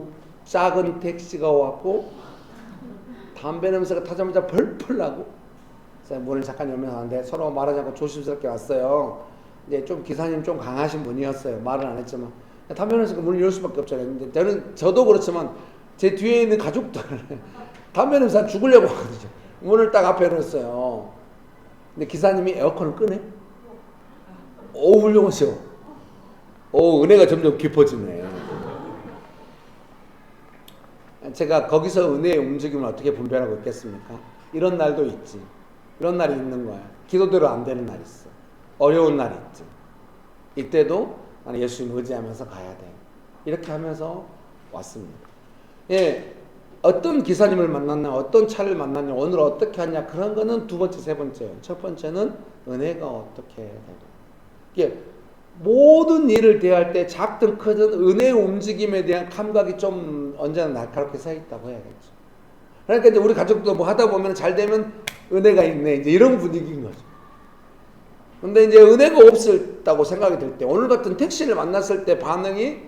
작은 택시가 왔고 담배 냄새가 타자마자 벌펄 나고 문을 잠깐 열면서 하는데 서로 말하지 않고 조심스럽게 왔어요. 이제 좀 기사님 좀 강하신 분이었어요. 말은 안 했지만 담배 냄새가 문을 열 수밖에 없잖아요. 근데 저도 그렇지만 제 뒤에 있는 가족들 담배 냄새 죽으려고 하거든요. 문을 딱 앞에 열었어요. 근데 기사님이 에어컨을 끄네. 오 훌륭하셔. 오 은혜가 점점 깊어지네. 제가 거기서 은혜의 움직임을 어떻게 분별하고 있겠습니까? 이런 날도 있지. 이런 날이 있는 거야. 기도대로 안 되는 날이 있어. 어려운 날이 있지. 이때도 나는 예수님 의지하면서 가야 돼. 이렇게 하면서 왔습니다. 예, 어떤 기사님을 만났냐, 어떤 차를 만났냐, 오늘 어떻게 하냐 그런 거는 두 번째, 세 번째예요. 첫 번째는 은혜가 어떻게 되고. 이게 모든 일을 대할 때 작든 크든 은혜의 움직임에 대한 감각이 좀 언제나 날카롭게 서 있다고 해야겠죠. 그러니까 이제 우리 가족도 뭐 하다 보면 잘 되면 은혜가 있네. 이제 이런 분위기인 거죠. 근데 이제 은혜가 없었다고 생각이 들 때, 오늘 같은 택시를 만났을 때 반응이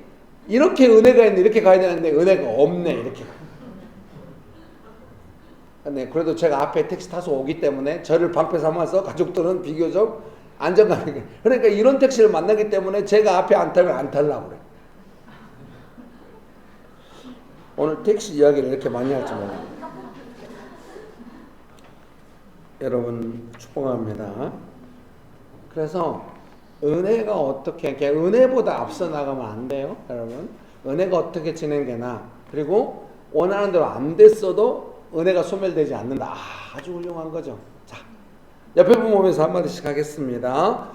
이렇게 은혜가 있네, 이렇게 가야 되는데 은혜가 없네, 이렇게. 근데 그래도 제가 앞에 택시 타서 오기 때문에 저를 방패 삼아서 가족들은 비교적 안정감이 있게. 그러니까 이런 택시를 만나기 때문에 제가 앞에 안 타면 안 타려고 그래. 오늘 택시 이야기를 이렇게 많이 할지 몰라요. 여러분 축복합니다. 그래서 은혜가 어떻게, 은혜보다 앞서 나가면 안 돼요, 여러분. 은혜가 어떻게 진행되나, 그리고 원하는 대로 안 됐어도 은혜가 소멸되지 않는다. 아주 훌륭한 거죠. 자, 옆에 분 보면서 한마디씩 하겠습니다.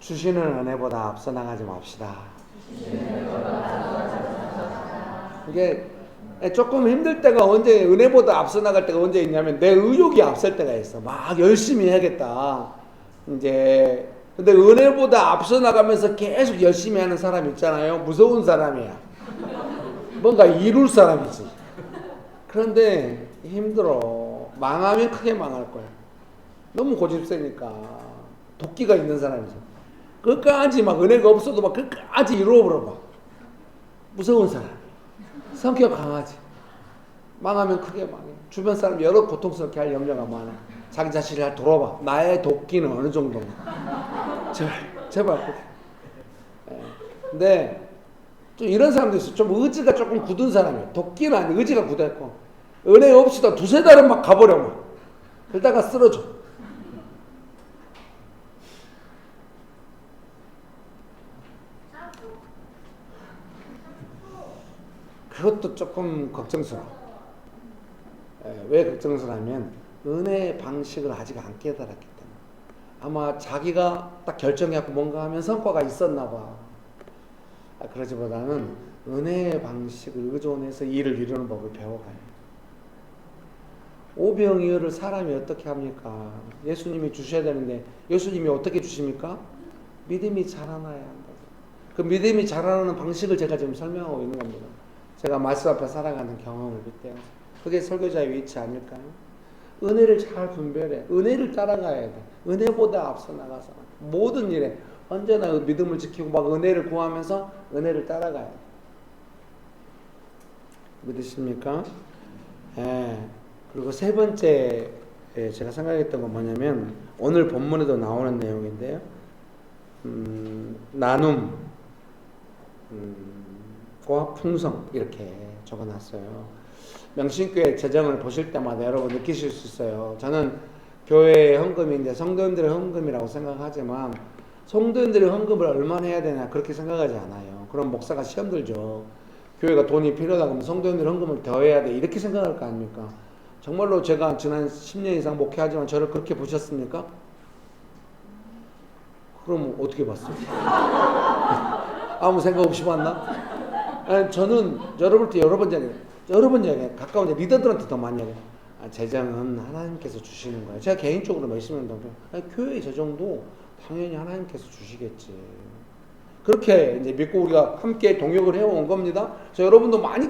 주시는 은혜보다 앞서 나가지 맙시다. 이게 조금 힘들 때가 언제, 은혜보다 앞서 나갈 때가 언제 있냐면 내 의욕이 앞설 때가 있어. 막 열심히 해야겠다. 이제 근데 은혜보다 앞서 나가면서 계속 열심히 하는 사람 있잖아요. 무서운 사람이야. 뭔가 이룰 사람이지. 그런데 힘들어. 망하면 크게 망할 거야. 너무 고집세니까. 도끼가 있는 사람이죠. 끝까지 막 은혜가 없어도 막 끝까지 이루어버려 봐. 무서운 사람. 성격 강하지. 망하면 크게 망해. 주변 사람 여러 고통스럽게 할 염려가 많아. 자기 자신을 돌아봐. 나의 도끼는 어느 정도인가. 제발. 근데 좀 이런 사람도 있어. 좀 의지가 조금 굳은 사람이에요. 도끼는 아니, 의지가 굳었고 은혜 없이도 두세 달은 막 가버려 막. 그러다가 쓰러져. 그것도 조금 걱정스러워. 왜 걱정스러우냐면 은혜의 방식을 아직 안 깨달았기 때문에. 아마 자기가 딱 결정해갖고 뭔가 하면 성과가 있었나 봐. 그러지보다는 은혜의 방식을 의존해서 일을 이루는 법을 배워가요. 오병이어를 사람이 어떻게 합니까? 예수님이 주셔야 되는데 예수님이 어떻게 주십니까? 믿음이 자라나야 한다. 그 믿음이 자라나는 방식을 제가 지금 설명하고 있는 겁니다. 제가 말씀 앞에 살아가는 경험을 빗대어서. 그게 설교자의 위치 아닐까요? 은혜를 잘 분별해. 은혜를 따라가야 돼. 은혜보다 앞서 나가서 모든 일에 언제나 그 믿음을 지키고 막 은혜를 구하면서 은혜를 따라가야 돼. 믿으십니까? 예. 그리고 세 번째 제가 생각했던 건 뭐냐면 오늘 본문에도 나오는 내용인데요. 나눔. 풍성 이렇게 적어놨어요. 명신교회 재정을 보실 때마다 여러분 느끼실 수 있어요. 저는 교회의 헌금인데 성도님들의 헌금이라고 생각하지만 성도님들의 헌금을 얼마나 해야 되나 그렇게 생각하지 않아요. 그럼 목사가 시험 들죠. 교회가 돈이 필요하다 그러면 성도님들 헌금을 더 해야 돼 이렇게 생각할 거 아닙니까? 정말로 제가 지난 10년 이상 목회하지만 저를 그렇게 보셨습니까? 그럼 어떻게 봤어요? 아무 생각 없이 봤나? 아니, 저는 여러분한테 여러 번 얘기해요. 가까운 리더들한테 더 많이 얘기해요. 재정은 하나님께서 주시는 거예요. 제가 개인적으로 말씀드리면 교회 재정도 당연히 하나님께서 주시겠지. 그렇게 이제 믿고 우리가 함께 동역을 해온 겁니다. 그래서 여러분도 많이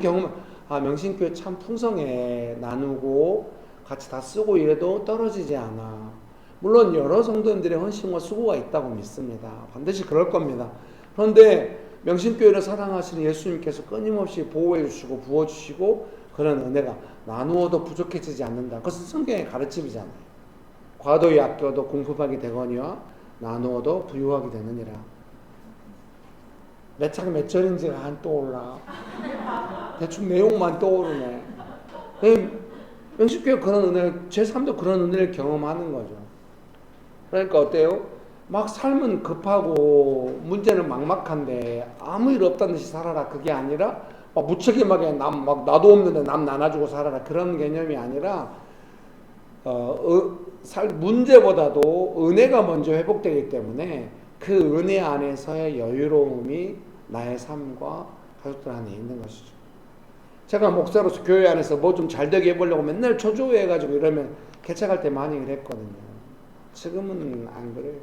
명신교회 참 풍성해. 나누고 같이 다 쓰고 이래도 떨어지지 않아. 물론 여러 성도님들의 헌신과 수고가 있다고 믿습니다. 반드시 그럴 겁니다. 그런데 명신교회를 사랑하시는 예수님께서 끊임없이 보호해 주시고 부어주시고 그런 은혜가 나누어도 부족해지지 않는다. 그것은 성경의 가르침이잖아요. 과도히 아껴도 공급하게 되거니와 나누어도 부유하게 되느니라. 몇 차가 몇 절인지가 안 떠올라. 대충 내용만 떠오르네. 명신교회 그런 은혜를, 제3도 그런 은혜를 경험하는 거죠. 그러니까 어때요? 막 삶은 급하고 문제는 막막한데 아무 일 없다는 듯이 살아라. 그게 아니라 막 무책임하게 나도 없는데 남 나눠주고 살아라. 그런 개념이 아니라 문제보다도 은혜가 먼저 회복되기 때문에 그 은혜 안에서의 여유로움이 나의 삶과 가족들 안에 있는 것이죠. 제가 목사로서 교회 안에서 뭐 좀 잘 되게 해보려고 맨날 초조해가지고 이러면 개척할 때 많이 그랬거든요. 지금은 안 그래요.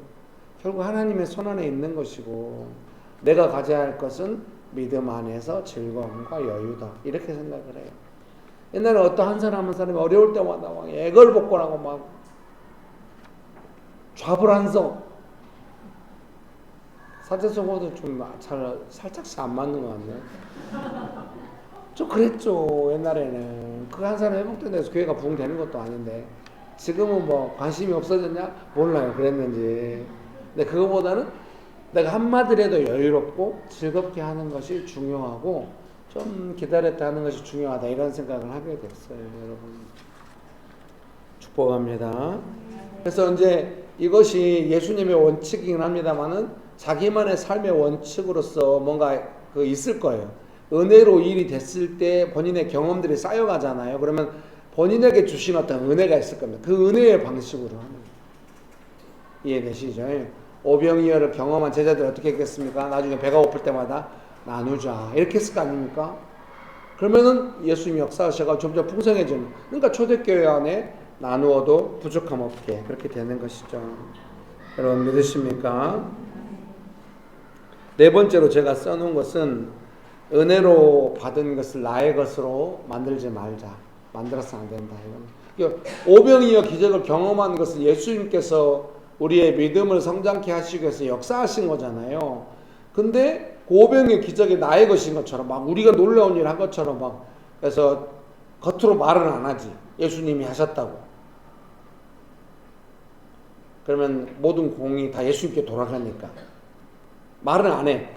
결국 하나님의 손 안에 있는 것이고 내가 가져야 할 것은 믿음 안에서 즐거움과 여유다. 이렇게 생각을 해요. 옛날에 어떤 한 사람이 어려울 때마다 막 애걸복걸하고 막 좌불안석 사제성어도 좀 살짝씩 안 맞는 것 같네. 좀 그랬죠. 옛날에는 그 한 사람 회복된다 해서 교회가 부흥되는 것도 아닌데 지금은 뭐 관심이 없어졌냐? 몰라요. 그랬는지. 근데 그거보다는 내가 한마디라도 여유롭고 즐겁게 하는 것이 중요하고 좀 기다렸다 하는 것이 중요하다 이런 생각을 하게 됐어요. 여러분 축복합니다. 그래서 이제 이것이 예수님의 원칙이긴 합니다만은 자기만의 삶의 원칙으로서 뭔가 있을 거예요. 은혜로 일이 됐을 때 본인의 경험들이 쌓여가잖아요. 그러면 본인에게 주신 어떤 은혜가 있을 겁니다. 그 은혜의 방식으로 하는 거예요. 이해되시죠? 오병이어를 경험한 제자들 어떻게 했겠습니까? 나중에 배가 고플 때마다 나누자 이렇게 했을 거 아닙니까? 그러면은 예수님이 역사하셔가 점점 풍성해지는, 그러니까 초대교회 안에 나누어도 부족함 없게 그렇게 되는 것이죠. 여러분 믿으십니까? 네 번째로 제가 써놓은 것은 은혜로 받은 것을 나의 것으로 만들지 말자. 만들어서는 안 된다. 이건 오병이어 기적을 경험한 것은 예수님께서 우리의 믿음을 성장케 하시기 위해서 역사하신 거잖아요. 근데 그 오병이어 기적이 나의 것인 것처럼 막 우리가 놀라운 일을 한 것처럼 막 그래서 겉으로 말은 안 하지. 예수님이 하셨다고. 그러면 모든 공이 다 예수님께 돌아가니까 말은 안 해.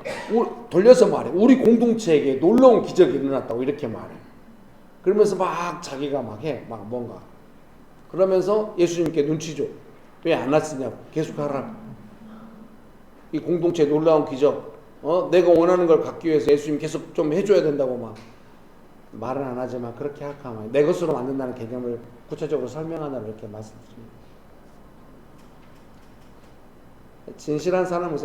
돌려서 말해. 우리 공동체에게 놀라운 기적이 일어났다고 이렇게 말해. 그러면서 막 자기가 막 해. 막 뭔가. 그러면서 예수님께 눈치 줘. 왜 안 왔으냐고. 계속 하라. 이 공동체의 놀라운 기적. 내가 원하는 걸 갖기 위해서 예수님 계속 좀 해줘야 된다고 막. 말은 안 하지만 그렇게 하면 내 것으로 만든다는 개념을 구체적으로 설명하느라 이렇게 말씀드립니다. 진실한 사람은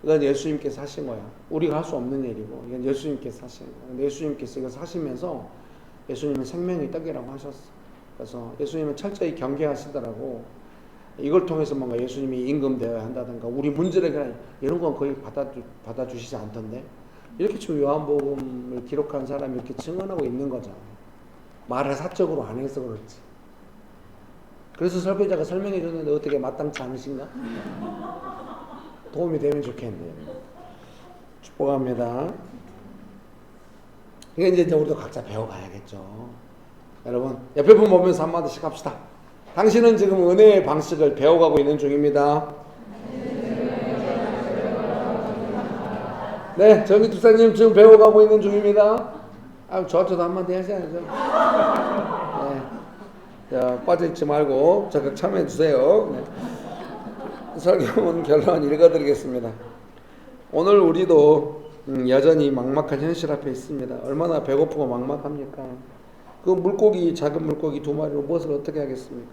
이건 예수님께서 하신 거야. 우리가 할 수 없는 일이고 이건 예수님께서 하신 거야. 근데 예수님께서 이걸 하시면서 예수님은 생명의 떡이라고 하셨어. 그래서 예수님은 철저히 경계하시더라고. 이걸 통해서 뭔가 예수님이 임금되어야 한다든가 우리 문제를 그냥 이런 건 거의 받아주시지 않던데 이렇게 지금 요한복음을 기록한 사람이 이렇게 증언하고 있는 거잖아. 말을 사적으로 안 해서 그렇지. 그래서 설교자가 설명해 줬는데 어떻게 마땅치 않으신가? 도움이 되면 좋겠네요. 축복합니다. 그러니까 이제 우리도 각자 배워가야겠죠. 여러분 옆에 분 보면서 한마디씩 합시다. 당신은 지금 은혜의 방식을 배워가고 있는 중입니다. 네, 정희 집사님 지금 배워가고 있는 중입니다. 저한테도 한마디 하셔야죠. 네. 자, 빠져있지 말고 적극 참여해주세요. 네. 설교문 결론 읽어드리겠습니다. 오늘 우리도 여전히 막막한 현실 앞에 있습니다. 얼마나 배고프고 막막합니까? 그 물고기, 작은 물고기 2마리로 무엇을 어떻게 하겠습니까?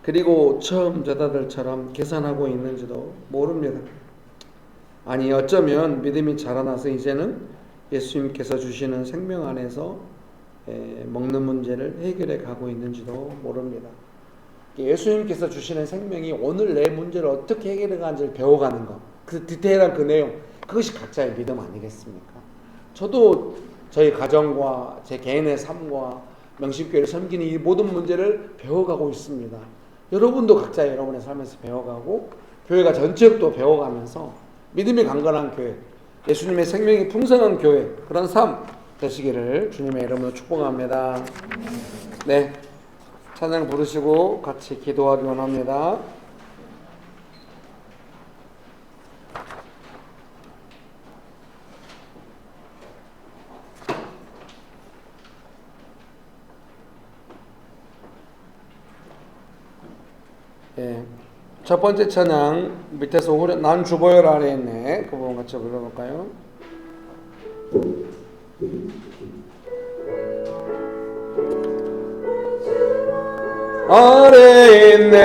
그리고 처음 저다들처럼 계산하고 있는지도 모릅니다. 아니, 어쩌면 믿음이 자라나서 이제는 예수님께서 주시는 생명 안에서 먹는 문제를 해결해 가고 있는지도 모릅니다. 예수님께서 주시는 생명이 오늘 내 문제를 어떻게 해결해 가는지를 배워가는 것, 그 디테일한 그 내용, 그것이 각자의 믿음 아니겠습니까? 저도 저희 가정과 제 개인의 삶과 명심교회를 섬기는 이 모든 문제를 배워가고 있습니다. 여러분도 각자 여러분의 삶에서 배워가고 교회가 전체로 배워가면서 믿음이 강건한 교회, 예수님의 생명이 풍성한 교회, 그런 삶 되시기를 주님의 이름으로 축복합니다. 네, 찬양 부르시고 같이 기도하기 원합니다. 네, 첫 번째 찬양 밑에서 난 주보열 아래에 있네. 그 부분 같이 불러볼까요? 아래에 있네.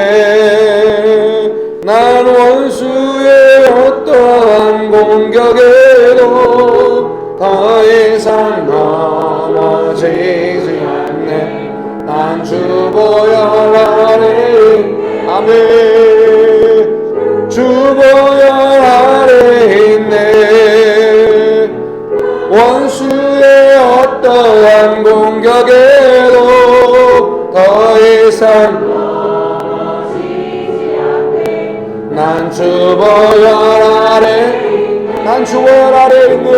난 원수의 어떠한 공격에도 더 이상 넘어지지 않네. 난 주보열 아래 아멘. 주보열 아래 있네. 원수의 어떠한 공격에도 더 이상 넘어지지 않네. 난 주보열 아래, 난 주보열 아래 있네.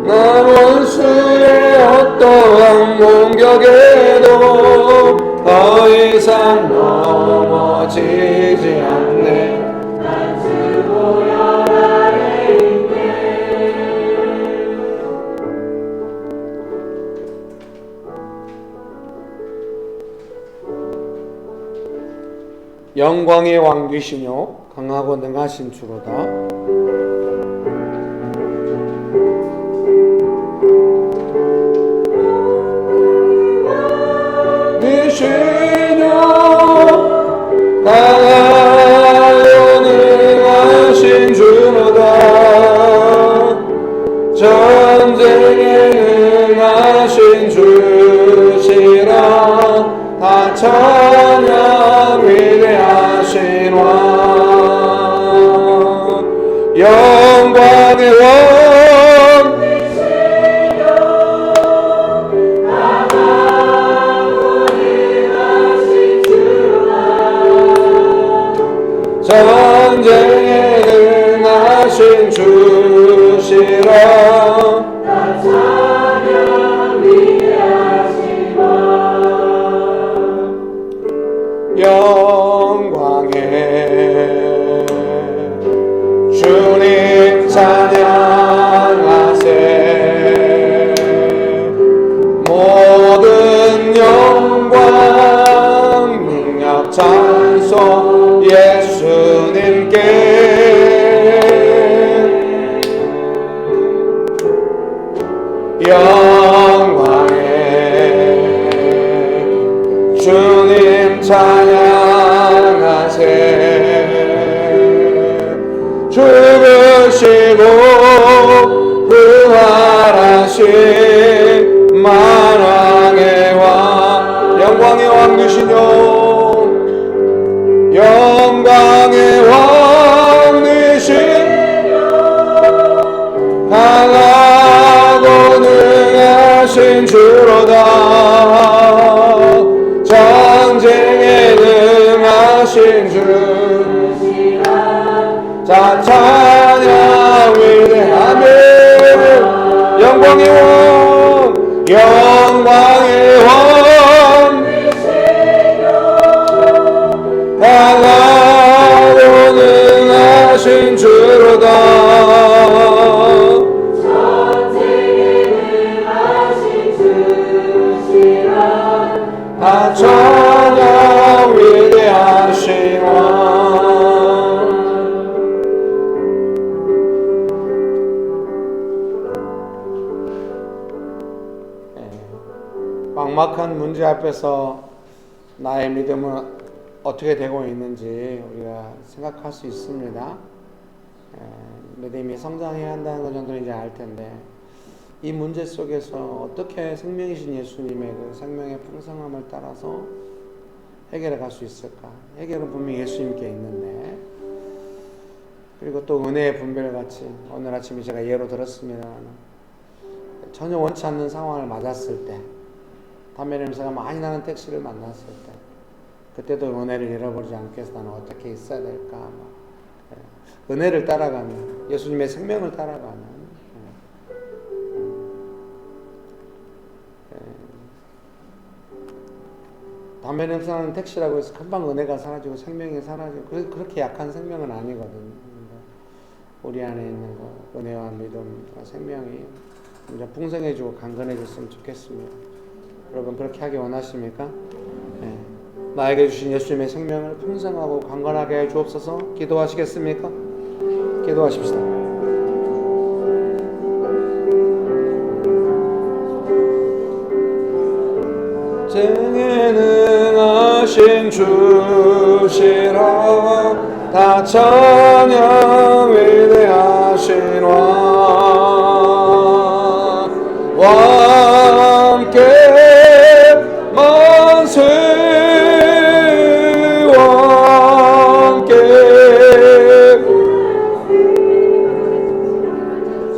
난 원수의 어떠한 공격에도 더 이상 넘어지지 않네. 난 주보열 아래 있네. 영광의 왕 되시며 강하고 능하신 주로다. 강하고 능하신 주로다. 전쟁에 능하신 주시라. 다 찬양 위대하신 왕. 영광의 왕 전쟁에 능하신 주시라. 다 찬양 위대하신 왕. 영광의 주님 찬양하세. 모든 영광 능력 찬송 예수님께. 영광의 주님 찬양하세. 죽으시고 부활하신 만왕의 왕. 영광의 왕 되시뇨. 영광의 왕 되시며 강하고 능하신 주로다. 전쟁에 능하신 주시라. 자 찬양 위대하며 영광의 왕. 영광의 왕 강하고 막막한 문제 앞에서 나의 믿음은 어떻게 되고 있는지 우리가 생각할 수 있습니다. 믿음이 성장해야 한다는 것 정도는 이제 알 텐데 이 문제 속에서 어떻게 생명이신 예수님의 그 생명의 풍성함을 따라서 해결해 갈 수 있을까? 해결은 분명히 예수님께 있는데, 그리고 또 은혜의 분별같이 오늘 아침에 제가 예로 들었습니다만 전혀 원치 않는 상황을 맞았을 때, 담배 냄새가 많이 나는 택시를 만났을 때, 그때도 은혜를 잃어버리지 않기 위해서 나는 어떻게 있어야 될까? 은혜를 따라가는, 예수님의 생명을 따라가는, 담배 냄새 나는 택시라고 해서 금방 은혜가 사라지고 생명이 사라지고 그렇게 약한 생명은 아니거든요. 우리 안에 있는 거, 은혜와 믿음과 생명이 이제 풍성해지고 강건해졌으면 좋겠습니다. 여러분 그렇게 하기 원하십니까? 네. 나에게 주신 예수님의 생명을 풍성하고 강건하게 해 주옵소서. 기도하시겠습니까? 기도하십시다. 전능하신 주시라 다 찬양 위대하신 왕과 함께 만세와 함께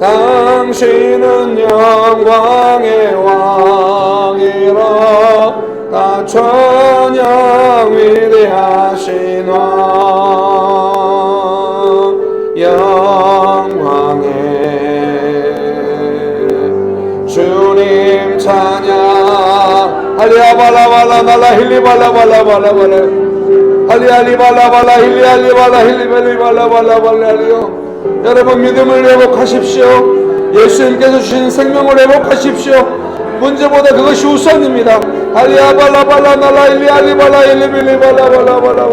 당신은 영광의 왕이라 다 찬양 위대하신 왕 영광의 주님 찬양 할리아발라발라 날라 힐리발라발라발라발라 할리알리발라발라 힐리알리발라 힐리발리발라발라발라리요. 여러분 믿음을 회복하십시오. 예수님께서 주신 생명을 회복하십시오. 문제보다 그것이 우선입니다. 할리아발라발라 날라 일리알리발라 일리빌리발라발라발라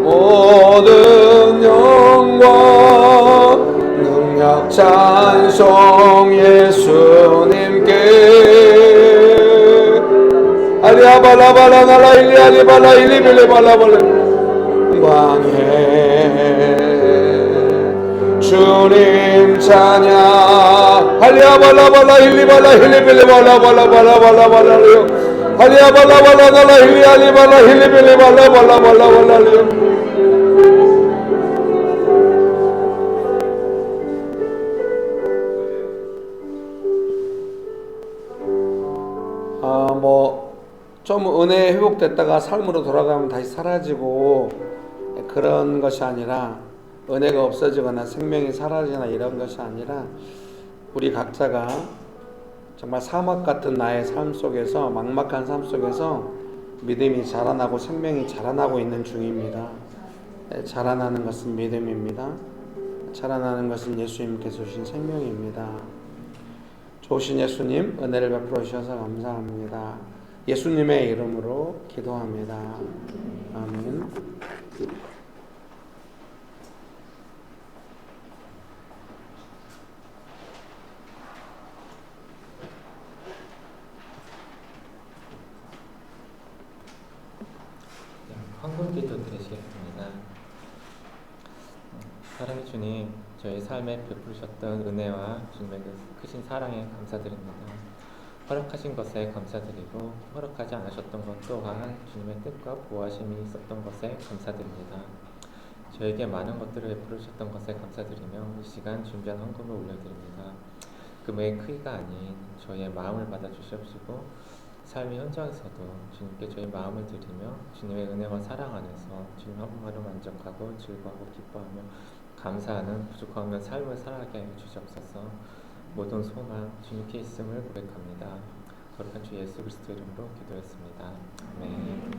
모든 영광 능력 찬송 예수님께 할리아발라발라 날라 일리알리발라 일리빌리발라발라 영광의 주님 찬양 할리아발라발라 힐리발라 힐리빌리발라발라발라발라발라발라리요 할리아발라발라 날라 힐리알리발라 힐리빌리발라발라발라발라리요. 좀 은혜 회복됐다가 삶으로 돌아가면 다시 사라지고 그런 것이 아니라, 은혜가 없어지거나 생명이 사라지거나 이런 것이 아니라 우리 각자가 정말 사막 같은 나의 삶 속에서, 막막한 삶 속에서 믿음이 자라나고 생명이 자라나고 있는 중입니다. 자라나는 것은 믿음입니다. 자라나는 것은 예수님께서 주신 생명입니다. 좋으신 예수님, 은혜를 베풀어 주셔서 감사합니다. 예수님의 이름으로 기도합니다. 아멘. 황금기도 드리시겠습니다. 사랑의 주님, 저희 삶에 베푸셨던 은혜와 주님의 그 크신 사랑에 감사드립니다. 허락하신 것에 감사드리고 허락하지 않으셨던 것 또한 주님의 뜻과 보호하심이 있었던 것에 감사드립니다. 저에게 많은 것들을 베풀으셨던 것에 감사드리며 이 시간 준비한 헌금을 올려드립니다. 금액의 크기가 아닌 저희의 마음을 받아주시옵시고 삶의 현장에서도 주님께 저희 마음을 드리며 주님의 은혜와 사랑 안에서 주님 한 분만을 만족하고 즐거워하고 기뻐하며 감사하는 부족한 없는 삶을 살아가게 하여 주시옵소서. 모든 소망 주님께 있음을 고백합니다. 거룩한 주 예수 그리스도 이름으로 기도했습니다. 아멘.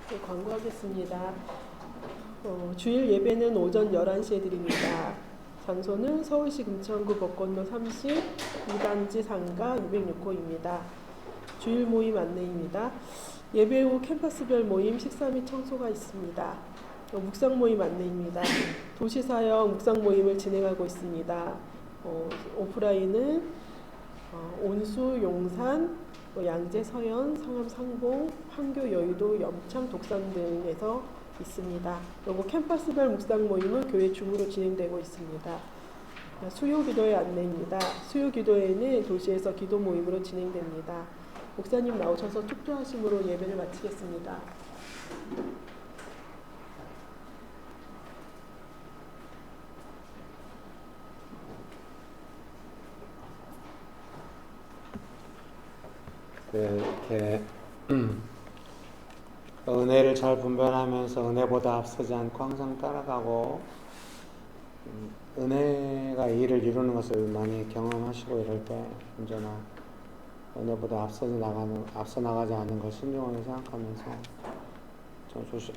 네, 광고하겠습니다. 주일 예배는 오전 11시에 드립니다. 장소는 서울시 금천구 벚꽃로 30, 2단지 상가 206호입니다. 주일 모임 안내입니다. 예배 후 캠퍼스별 모임, 식사 및 청소가 있습니다. 묵상 모임 안내입니다. 도시사역 묵상 모임을 진행하고 있습니다. 오프라인은 온수, 용산, 양재, 서현, 성암, 상봉, 판교, 여의도, 염창, 독산 등에서 있습니다. 그리고 캠퍼스별 묵상 모임은 교회 줌으로 진행되고 있습니다. 수요 기도회 안내입니다. 수요 기도회는 도시에서 기도 모임으로 진행됩니다. 목사님 나오셔서 투표하심으로 예배를 마치겠습니다. 이렇게 은혜를 잘 분별하면서 은혜보다 앞서지 않고 항상 따라가고 은혜가 일을 이루는 것을 많이 경험하시고 이럴 때 언제나 은혜보다 앞서 나가지 않는 걸 신중하게 생각하면서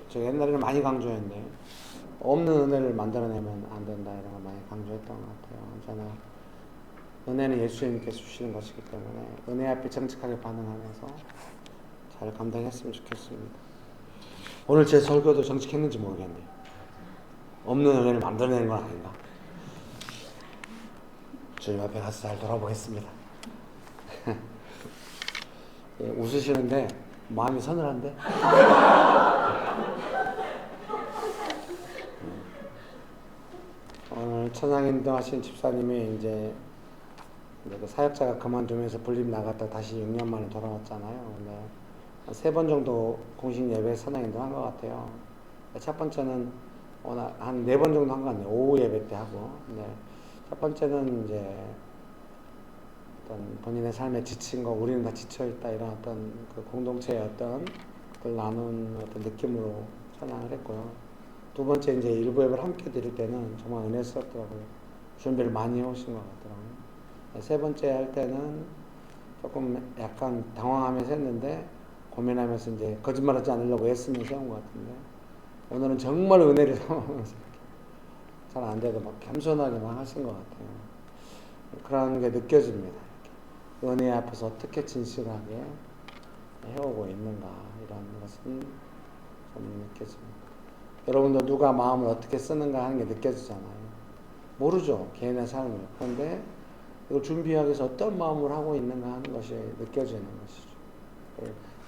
제가 옛날에는 많이 강조했는데 없는 은혜를 만들어내면 안 된다 이런 걸 많이 강조했던 것 같아요. 언제나 은혜는 예수님께서 주시는 것이기 때문에 은혜 앞에 정직하게 반응하면서 잘 감당했으면 좋겠습니다. 오늘 제 설교도 정직했는지 모르겠네요. 없는 은혜를 만들어내는 건 아닌가. 주님 앞에 가서 잘 돌아보겠습니다. 예, 웃으시는데 마음이 서늘한데? 오늘 찬양 인도하신 집사님이 이제 그 사역자가 그만두면서 불림 나갔다 다시 6년 만에 돌아왔잖아요. 근데 한 3번 정도 공식 예배 찬양 인도 한 것 같아요. 첫 번째는 한 4번 정도 한 것 같네요. 오후 예배 때 하고. 근데 첫 번째는 이제 어떤 본인의 삶에 지친 거, 우리는 다 지쳐있다 이런 어떤 그 공동체의 어떤 그걸 나눈 어떤 느낌으로 찬양을 했고요. 두 번째 이제 일부 예배를 함께 드릴 때는 정말 은혜스럽더라고요. 준비를 많이 해오신 것 같더라고요. 세 번째 할 때는 조금 약간 당황하면서 했는데 고민하면서 이제 거짓말하지 않으려고 애쓰면서 한 것 같은데 오늘은 정말 은혜를 삼으면서 잘 안 돼도 막 겸손하게 막 하신 것 같아요. 그런 게 느껴집니다. 은혜 앞에서 어떻게 진실하게 해오고 있는가 이런 것은 좀 느껴집니다. 여러분도 누가 마음을 어떻게 쓰는가 하는 게 느껴지잖아요. 모르죠. 개인의 삶을. 그런데 이걸 준비하기 위해서 어떤 마음으로 하고 있는가 하는 것이 느껴지는 것이죠.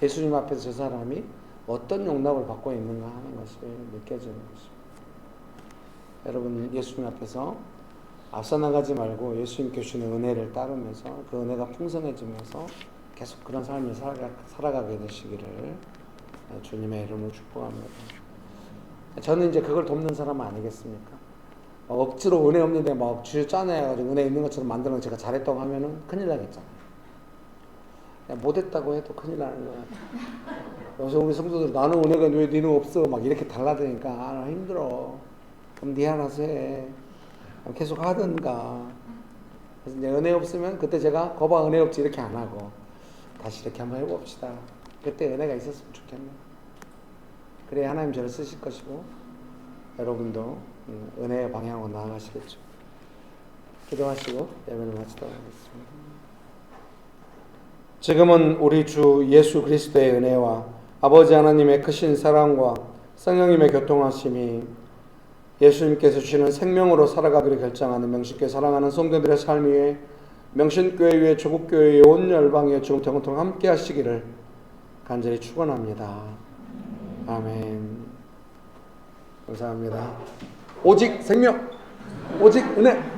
예수님 앞에서 저 사람이 어떤 용납을 받고 있는가 하는 것이 느껴지는 것입니다. 여러분 예수님 앞에서 앞서 나가지 말고 예수님께 주시는 은혜를 따르면서 그 은혜가 풍성해지면서 계속 그런 삶을 살아가게 되시기를 주님의 이름으로 축복합니다. 저는 이제 그걸 돕는 사람 아니겠습니까? 억지로 은혜 없는데 막 주여 짜내가지고 은혜 있는 것처럼 만들어서 제가 잘했다고 하면은 큰일 나겠잖아요. 못했다고 해도 큰일 나는 거야. 그래서 우리 성도들 나는 은혜가 왜 너는 없어 막 이렇게 달라드니까 힘들어. 그럼 네 알아서 해. 계속 하든가. 그래서 이제 은혜 없으면 그때 제가 거봐 은혜 없지 이렇게 안 하고 다시 이렇게 한번 해봅시다. 그때 은혜가 있었으면 좋겠네. 그래야 하나님 저를 쓰실 것이고 여러분도 은혜의 방향으로 나아가시겠죠. 기도하시고 예배를 마치도록 하겠습니다. 지금은 우리 주 예수 그리스도의 은혜와 아버지 하나님의 크신 사랑과 성령님의 교통하심이 예수님께서 주시는 생명으로 살아가기를 결정하는 명신교회 사랑하는 성도들의 삶 위에 명신교회 위에 조국교회 위에 온 열방에 지금 영원토록 함께 하시기를 간절히 축원합니다. 아멘. 감사합니다. 오직 생명, 오직 은혜.